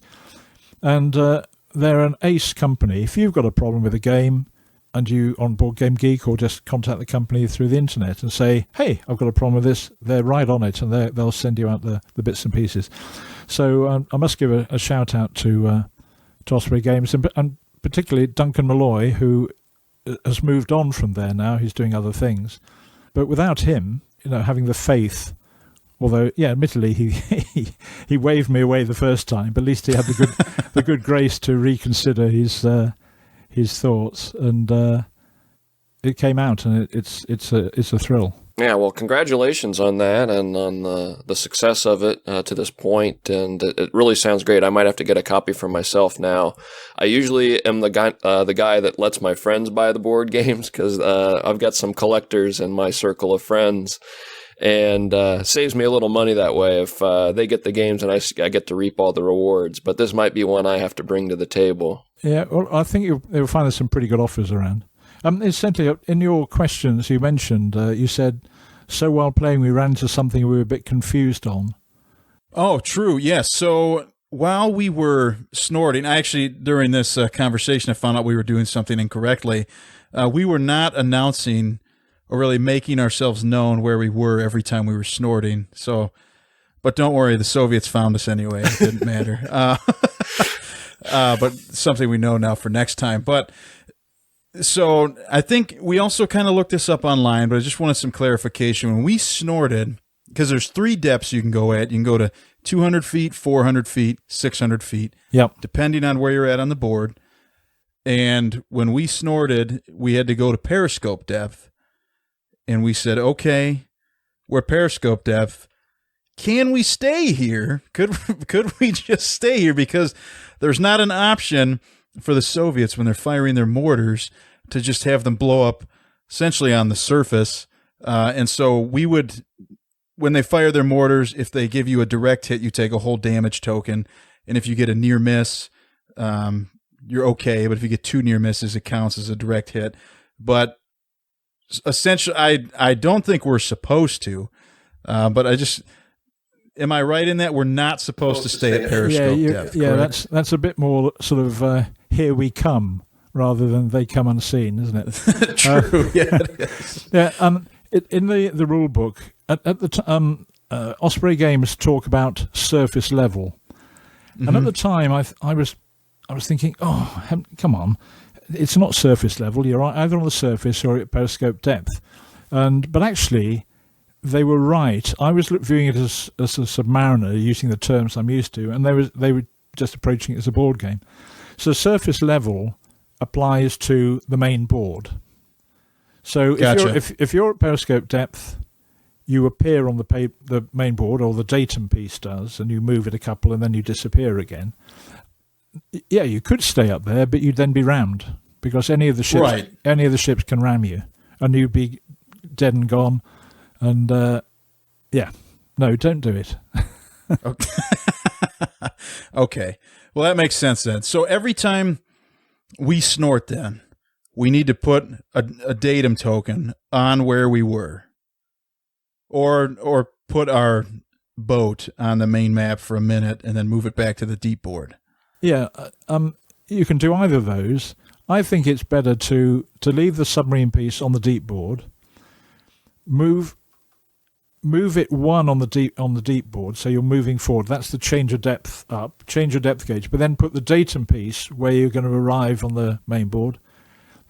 And they're an ace company. If you've got a problem with a game, and you on Board Game Geek, or just contact the company through the internet and say, hey, I've got a problem with this, they're right on it, and they'll send you out the bits and pieces. So I must give a shout out to Osprey Games, and particularly Duncan Malloy, who has moved on from there now. He's doing other things. But without him, having the faith, although, yeah, admittedly, he waved me away the first time, but at least he had the good grace to reconsider his thoughts, and it came out, and it's a thrill. Yeah, well, congratulations on that, and on the success of it to this point, and it really sounds great. I might have to get a copy for myself now. I usually am the guy that lets my friends buy the board games, because I've got some collectors in my circle of friends, and saves me a little money that way if they get the games and I get to reap all the rewards. But this might be one I have to bring to the table. Yeah, well, I think you'll find there's some pretty good offers around. Essentially, in your questions, you mentioned, you said, so while playing, we ran into something we were a bit confused on. Oh, true. Yes. So while we were snorting, actually, during this conversation, I found out we were doing something incorrectly. We were not announcing or really making ourselves known where we were every time we were snorting. So, but don't worry, the Soviets found us anyway. It didn't matter. But something we know now for next time. But so I think we also kind of looked this up online, but I just wanted some clarification. When we snorted, because there's 3 depths you can go at. You can go to 200 feet, 400 feet, 600 feet. Yep. Depending on where you're at on the board. And when we snorted, we had to go to periscope depth. And we said, okay, we're periscope depth. Can we stay here? Could we just stay here? Because there's not an option for the Soviets when they're firing their mortars to just have them blow up essentially on the surface And so we would, when they fire their mortars, if they give you a direct hit, you take a whole damage token. And if you get a near miss, you're okay. But if you get 2 near misses, it counts as a direct hit. But essentially, I don't think we're supposed to. But am I right in that we're not supposed to stay at periscope depth? Yeah, correct? that's a bit more sort of here we come rather than they come unseen, isn't it? True. Yeah, it is. Yeah. In the rule book, at the Osprey Games talk about surface level, and at the time I was thinking, come on, it's not surface level. You're either on the surface or at periscope depth, but actually they were right. I was viewing it as a submariner using the terms I'm used to, and they were just approaching it as a board game. So surface level applies to the main board. So Gotcha. if you're at periscope depth, you appear on the main board, or the datum piece does, and you move it a couple and then you disappear again. Yeah, you could stay up there, but you'd then be rammed because any of the ships can ram you, and you'd be dead and gone. And no, don't do it. Okay. Well, that makes sense then. So every time we snort, then we need to put a datum token on where we were, or put our boat on the main map for a minute and then move it back to the deep board. Yeah, you can do either of those. I think it's better to leave the submarine piece on the deep board, move it 1 on the deep board, so you're moving forward. That's the change of depth up, change your depth gauge, but then put the datum piece where you're going to arrive on the main board.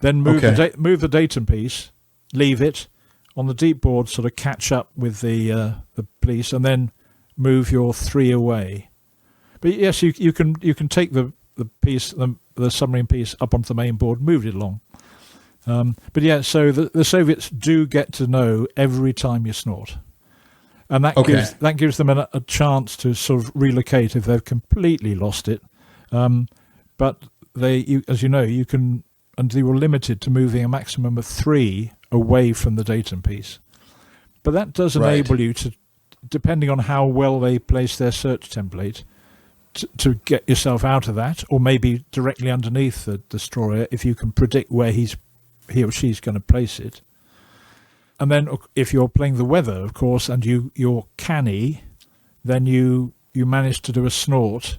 Then move the datum piece, leave it on the deep board, sort of catch up with the piece, and then move your 3 away. But yes, you can take the piece, the submarine piece, up onto the main board, move it along. But yeah, so the Soviets do get to know every time you snort. And that gives them a chance to sort of relocate if they've completely lost it. But as you know, you can, and they were limited to moving a maximum of 3 away from the datum piece. But that does enable you to, depending on how well they place their search template, to get yourself out of that, or maybe directly underneath the destroyer if you can predict where he or she's going to place it. And then if you're playing the weather, of course, and you're canny, then you manage to do a snort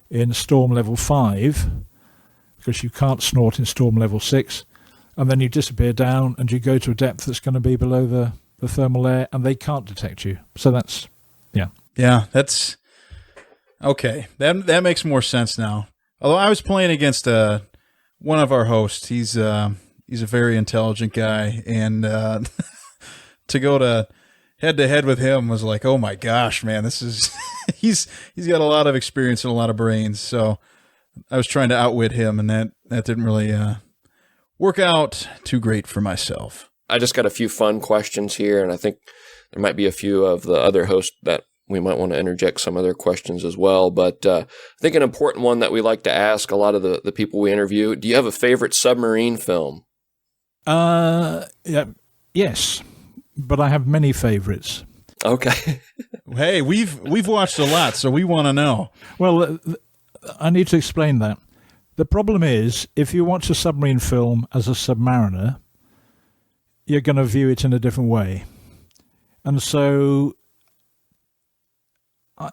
in storm level 5, because you can't snort in storm level 6, and then you disappear down and you go to a depth that's going to be below the thermal layer, and they can't detect you. So that's, Yeah, that's okay. That makes more sense now. Although I was playing against one of our hosts. He's a very intelligent guy, and to go to head with him was like, oh my gosh, man, this is he's got a lot of experience and a lot of brains. So I was trying to outwit him, and that didn't really work out too great for myself. I just got a few fun questions here, and I think there might be a few of the other hosts that we might want to interject some other questions as well. But I think an important one that we like to ask a lot of the people we interview, do you have a favorite submarine film? Yes, but I have many favorites. Okay. Hey, we've watched a lot, so we want to know. Well, I need to explain that. The problem is, if you watch a submarine film as a submariner, you're going to view it in a different way. And so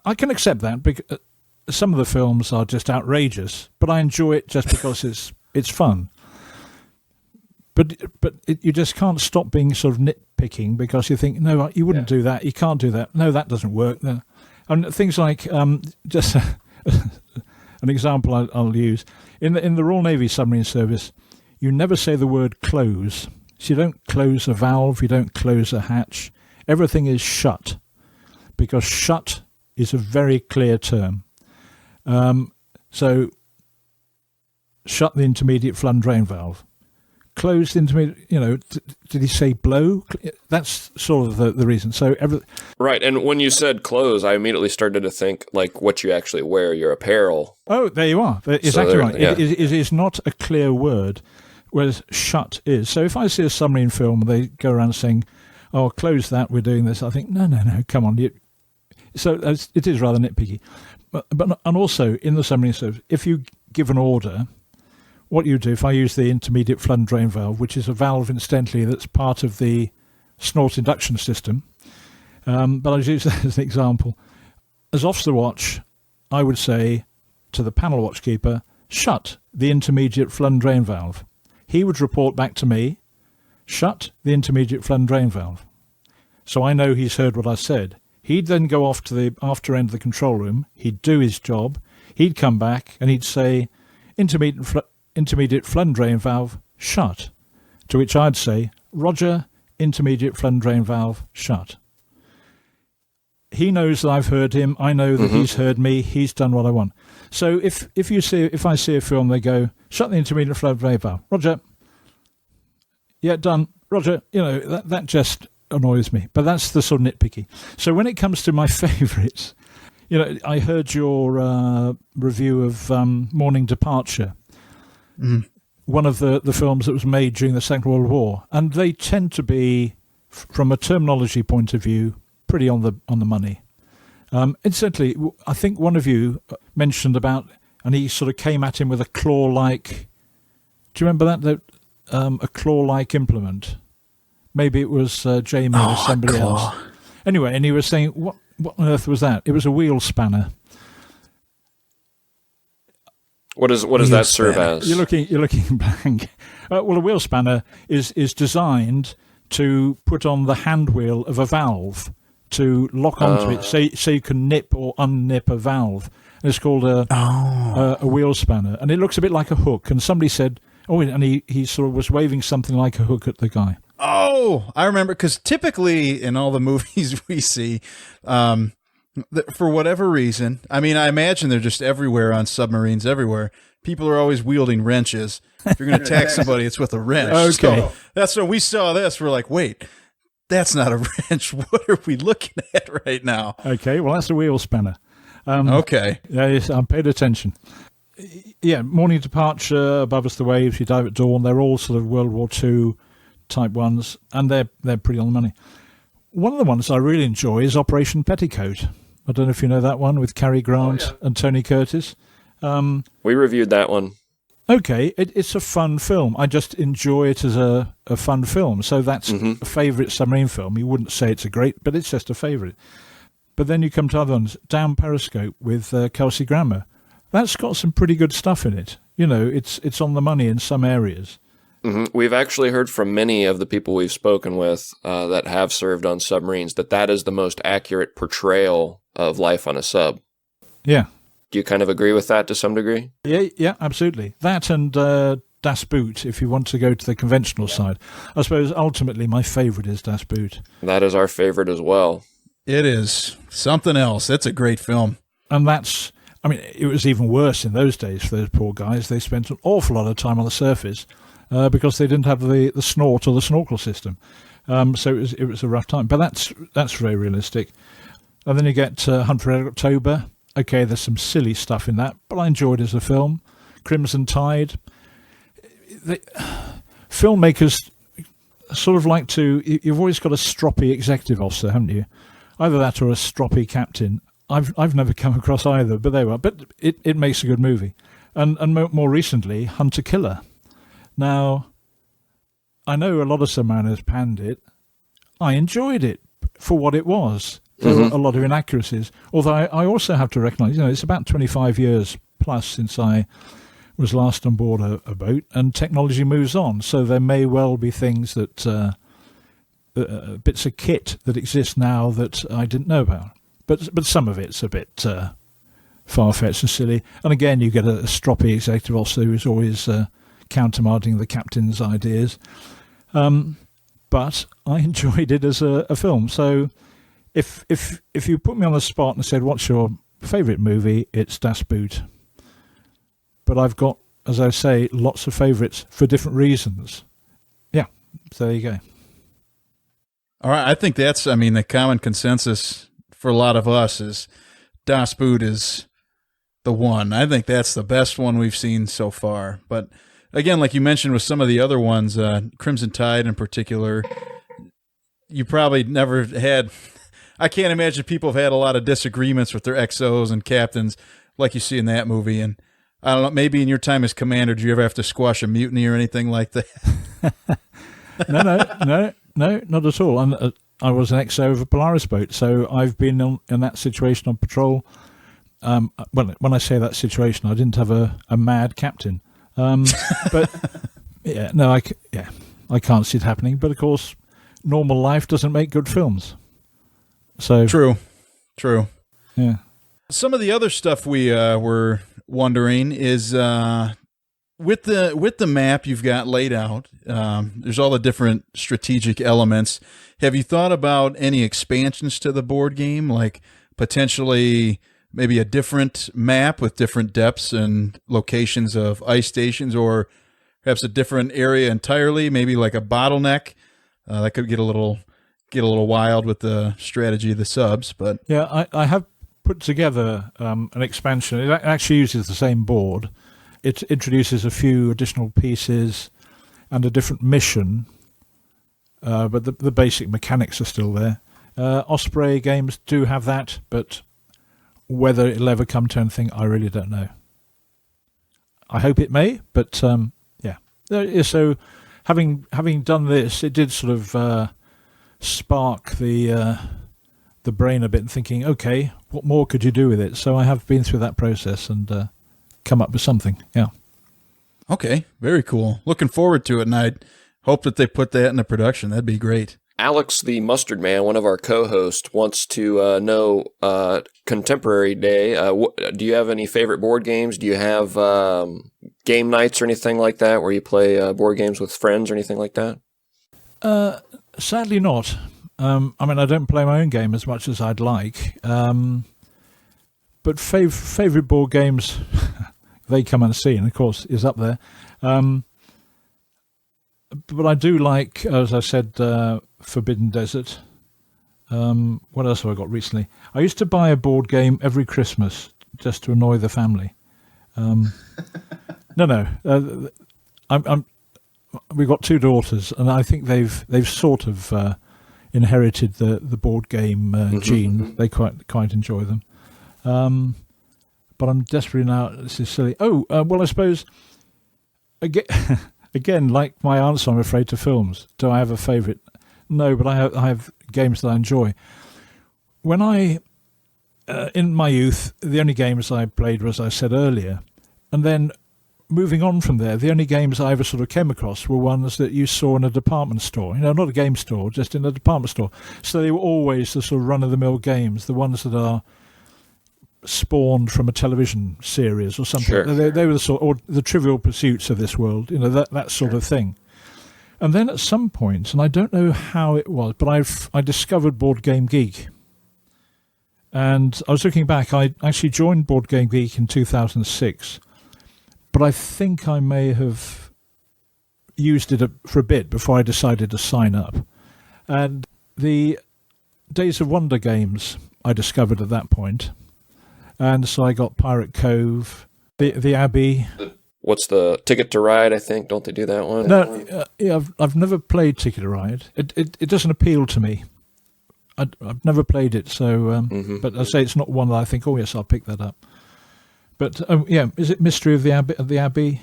I can accept that, because some of the films are just outrageous, but I enjoy it just because it's fun. But you just can't stop being sort of nitpicking, because you think, no, you wouldn't do that. You can't do that. No, that doesn't work. No. And things like, just an example I'll use. In the Royal Navy Submarine Service, you never say the word close. So you don't close a valve, you don't close a hatch. Everything is shut, because shut is a very clear term. So shut the intermediate flood and drain valve. Closed intermediate, did he say blow? That's sort of the reason. So Right, and when you said clothes, I immediately started to think like what you actually wear, your apparel. Oh, there you are. Exactly right. Yeah. It is not a clear word, whereas shut is. So if I see a submarine film, they go around saying, oh, close that, we're doing this. I think, no, come on. So it is rather nitpicky. And also, in the submarine service, if you give an order, what you do, if I use the intermediate flood and drain valve, which is a valve, incidentally, that's part of the snort induction system, but I'll use that as an example. As officer watch, I would say to the panel watchkeeper, shut the intermediate flood and drain valve. He would report back to me, shut the intermediate flood and drain valve. So I know he's heard what I said. He'd then go off to the after end of the control room. He'd do his job. He'd come back and he'd say, intermediate flood and drain valve, shut. To which I'd say, Roger, intermediate flood and drain valve, shut. He knows that I've heard him. I know that he's heard me. He's done what I want. So if I see a film, they go, shut the intermediate flood and drain valve. Roger. Yeah, done. Roger. That just annoys me. But that's the sort of nitpicky. So when it comes to my favourites, I heard your review of Morning Departure, one of the films that was made during the Second World War, and they tend to be, from a terminology point of view, pretty on the money. Incidentally, I think one of you mentioned about, and he sort of came at him with a claw-like. Do you remember that a claw-like implement? Maybe it was Jamie or somebody else. Anyway, and he was saying, what on earth was that? It was a wheel spanner. What does that serve as? You're looking blank. Well, a wheel spanner is designed to put on the hand wheel of a valve to lock onto it, so you can nip or unnip a valve. And it's called a wheel spanner, and it looks a bit like a hook. And somebody said, and he sort of was waving something like a hook at the guy. Oh, I remember, because typically in all the movies we see, for whatever reason, I mean, I imagine they're just everywhere on submarines everywhere. People are always wielding wrenches. If you're going to attack somebody, it's with a wrench. Okay. So that's when we saw this. We're like, wait, that's not a wrench. What are we looking at right now? Okay, well, that's a wheel spanner. Okay. Yeah, yes, I paid attention. Yeah, Morning Departure, Above Us the Waves, You Dive at Dawn, they're all sort of World War II type ones, and they're pretty on the money. One of the ones I really enjoy is Operation Petticoat. I don't know if you know that one, with Cary Grant and Tony Curtis. We reviewed that one. Okay, it's a fun film. I just enjoy it as a fun film. So that's a favourite submarine film. You wouldn't say it's a great, but it's just a favourite. But then you come to other ones. Down Periscope with Kelsey Grammer. That's got some pretty good stuff in it. It's on the money in some areas. We've actually heard from many of the people we've spoken with that have served on submarines that is the most accurate portrayal of life on a sub. Yeah. Do you kind of agree with that to some degree? Yeah, absolutely. That and Das Boot, if you want to go to the conventional side. I suppose ultimately my favourite is Das Boot. That is our favourite as well. It is something else. That's a great film. And it was even worse in those days for those poor guys. They spent an awful lot of time on the surface because they didn't have the snort or the snorkel system. So it was a rough time. But that's very realistic. And then you get Hunt for Red October. Okay, there's some silly stuff in that, but I enjoyed it as a film. Crimson Tide. Filmmakers sort of like to... You've always got a stroppy executive officer, haven't you? Either that or a stroppy captain. I've never come across either, but there you are. But it makes a good movie. And more recently, Hunter Killer. Now, I know a lot of submariners panned it. I enjoyed it for what it was. There were a lot of inaccuracies. Although I also have to recognise, it's about 25 years plus since I was last on board a boat, and technology moves on. So there may well be things that bits of kit that exist now that I didn't know about. But some of it's a bit far-fetched and silly. And again, you get a stroppy executive officer who's always countermanding the captain's ideas. But I enjoyed it as a film. So if you put me on the spot and said, what's your favourite movie, it's Das Boot. But I've got, as I say, lots of favourites for different reasons. Yeah, so there you go. All right, I think that's, the common consensus for a lot of us is Das Boot is the one. I think that's the best one we've seen so far. But again, like you mentioned with some of the other ones, Crimson Tide in particular, you probably never had. I can't imagine people have had a lot of disagreements with their XOs and captains like you see in that movie. And I don't know, maybe in your time as commander, did you ever have to squash a mutiny or anything like that? No, not at all. And I was an XO of a Polaris boat, so I've been in that situation on patrol. When I say that situation, I didn't have a mad captain. But yeah, no, I can't see it happening. But of course, normal life doesn't make good films. So True. Yeah. Some of the other stuff we were wondering is with the map you've got laid out. There's all the different strategic elements. Have you thought about any expansions to the board game, like potentially maybe a different map with different depths and locations of ice stations, or perhaps a different area entirely, maybe like a bottleneck? That could get a little wild with the strategy of the subs, but Yeah, I have put together an expansion. It actually uses the same board. It introduces a few additional pieces and a different mission, but the basic mechanics are still there. Osprey games do have that, but whether it'll ever come to anything, I really don't know. I hope it may, but yeah. So having done this, it did sort of spark the brain a bit and thinking, okay, what more could you do with it? So I have been through that process and come up with something. Yeah. Okay, very cool. Looking forward to it, and I hope that they put that into production. That'd be great. Alex, the Mustard Man, one of our co-hosts, wants to know contemporary day. Do you have any favorite board games? Do you have game nights or anything like that where you play board games with friends or anything like that? Sadly not. I mean, I don't play my own game as much as I'd like. But favourite board games, They Come Unseen, of course, is up there. But I do like, as I said, Forbidden Desert. What else have I got recently? I used to buy a board game every Christmas just to annoy the family. We've got two daughters, and I think they've sort of inherited the board game gene. They quite enjoy them. But I'm desperately now. This is silly. Well, I suppose again, like my answer, I'm afraid, to films. Do I have a favourite? No, but I have games that I enjoy. When in my youth, the only games I played were, as I said earlier, and then moving on from there, the only games I ever sort of came across were ones that you saw in a department store. Not a game store, just in a department store. So they were always the sort of run-of-the-mill games, the ones that are spawned from a television series or something. Sure. They were the sort, or the Trivial Pursuits of this world, that sort of thing. And then at some point, and I don't know how it was, but I discovered Board Game Geek. And I was looking back, I actually joined Board Game Geek in 2006, but I think I may have used it for a bit before I decided to sign up. And the Days of Wonder games I discovered at that point. And so I got Pirate Cove, the Abbey. What's the Ticket to Ride, I think? Don't they do that one? No, I've never played Ticket to Ride. It doesn't appeal to me. I've never played it, so but I say it's not one that I think, oh yes, I'll pick that up. But is it Mystery of the Abbey?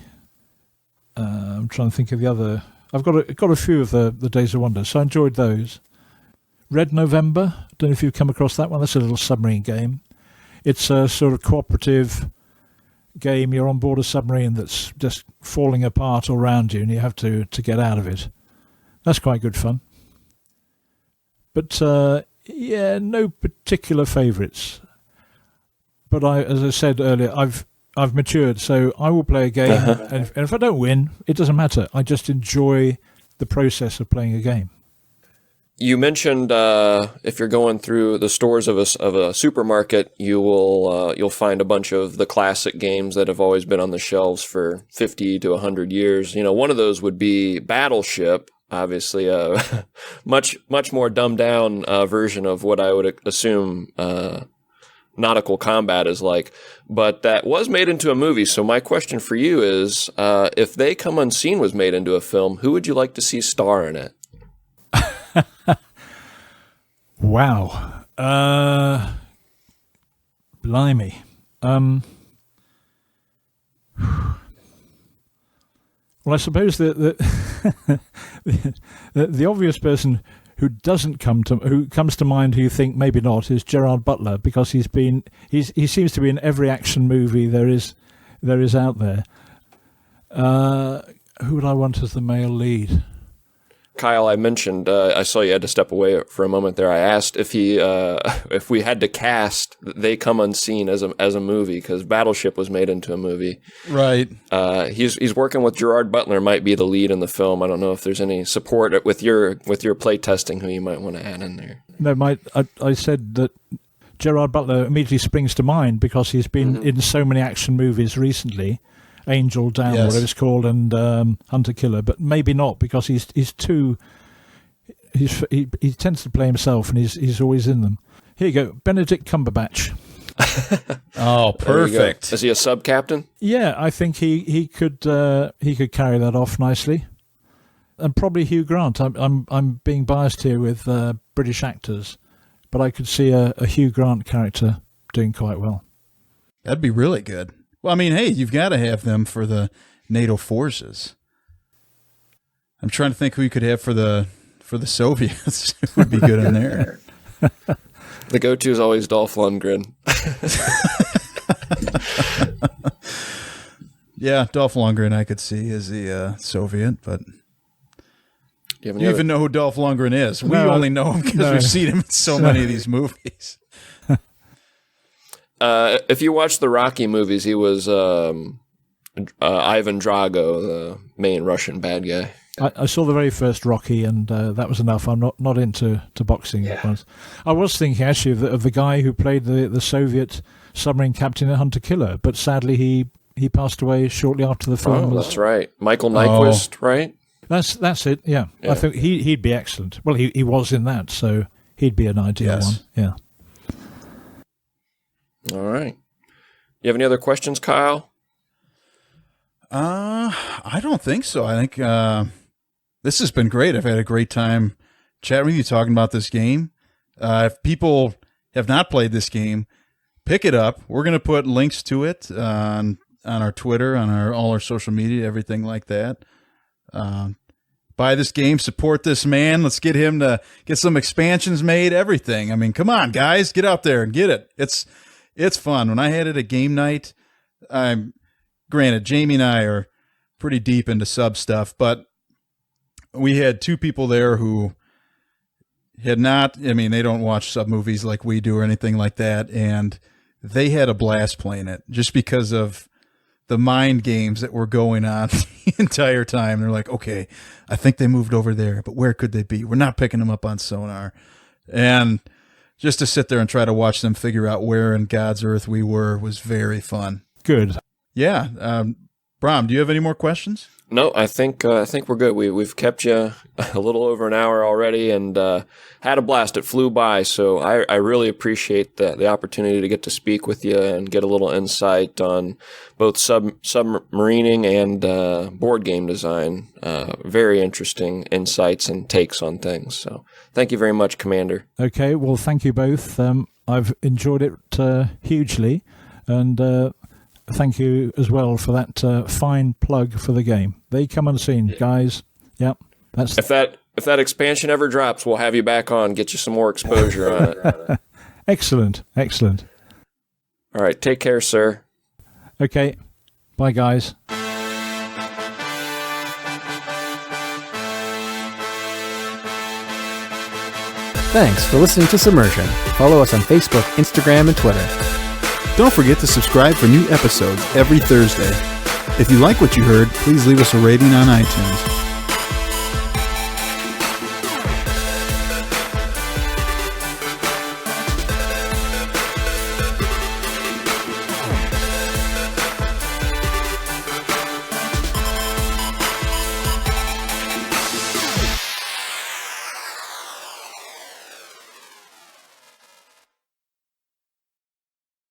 I'm trying to think of the other. I've got a few of the Days of Wonder, so I enjoyed those. Red November. I don't know if you've come across that one. That's a little submarine game. It's a sort of cooperative game. You're on board a submarine that's just falling apart all around you, and you have to get out of it. That's quite good fun. But no particular favourites. But as I said earlier, I've matured, so I will play a game, and if I don't win, it doesn't matter. I just enjoy the process of playing a game. You mentioned if you're going through the stores of a supermarket, you'll find a bunch of the classic games that have always been on the shelves for 50 to 100 years. One of those would be Battleship. Obviously, a much more dumbed down version of what I would assume nautical combat is like. But that was made into a movie. So my question for you is, if They Come Unseen was made into a film, who would you like to see star in it? Wow. Blimey. Well, I suppose that the obvious person who comes to mind who you think maybe not is Gerard Butler, because he seems to be in every action movie there is out there. Who would I want as the male lead? Kyle, I mentioned, I saw you had to step away for a moment there. I asked if if we had to cast They Come Unseen as a movie, because Battleship was made into a movie. Right. He's working with Gerard Butler, might be the lead in the film. I don't know if there's any support with your play testing who you might want to add in there. No, I said that Gerard Butler immediately springs to mind because he's been in so many action movies recently. Angel Down, yes, whatever it's called, and Hunter Killer, but maybe not, because he tends to play himself, and he's always in them. Here you go, Benedict Cumberbatch. Oh, perfect. Is he a sub captain? Yeah, I think he could carry that off nicely, and probably Hugh Grant. I'm being biased here with British actors, but I could see a Hugh Grant character doing quite well. That'd be really good. Well, I mean, hey, you've got to have them for the NATO forces. I'm trying to think who you could have for the Soviets. Who would be good in there? The go-to is always Dolph Lundgren. Yeah, Dolph Lundgren I could see as the Soviet, but you even know who Dolph Lundgren is. We only know him because we've seen him in so many of these movies. If you watch the Rocky movies, he was Ivan Drago, the main Russian bad guy. I saw the very first Rocky, and that was enough. I'm not into boxing. Yeah. I was thinking actually of the guy who played the Soviet submarine captain in Hunter Killer, but sadly he passed away shortly after the film. Oh, that's right, Michael Nyquist, right? That's it. Yeah, I think he'd be excellent. Well, he was in that, so he'd be an ideal one. Yeah. All right. You have any other questions, Kyle? I don't think so. I think this has been great. I've had a great time chatting with you, talking about this game. If people have not played this game, pick it up. We're going to put links to it on our Twitter, on all our social media, everything like that. Buy this game, support this man. Let's get him to get some expansions made, everything. I mean, come on, guys, get out there and get it. It's fun. When I had it at game night, granted, Jamie and I are pretty deep into sub stuff, but we had two people there who had not, they don't watch sub movies like we do or anything like that, and they had a blast playing it just because of the mind games that were going on the entire time. They're like, okay, I think they moved over there, but where could they be? We're not picking them up on sonar. And just to sit there and try to watch them figure out where in God's earth we were was very fun. Good. Yeah. Bram, do you have any more questions? No, I think we're good. We've kept you a little over an hour already, and had a blast. It flew by, so I really appreciate the opportunity to get to speak with you and get a little insight on both submarining and board game design. Very interesting insights and takes on things. So thank you very much, Commander. Okay, well, thank you both. I've enjoyed it hugely, and thank you as well for that fine plug for the game. They Come Unseen, guys. Yep. If that expansion ever drops, we'll have you back on, get you some more exposure on it. Excellent. All right, take care, sir. Okay. Bye, guys. Thanks for listening to Submersion. Follow us on Facebook, Instagram, and Twitter. Don't forget to subscribe for new episodes every Thursday. If you like what you heard, please leave us a rating on iTunes.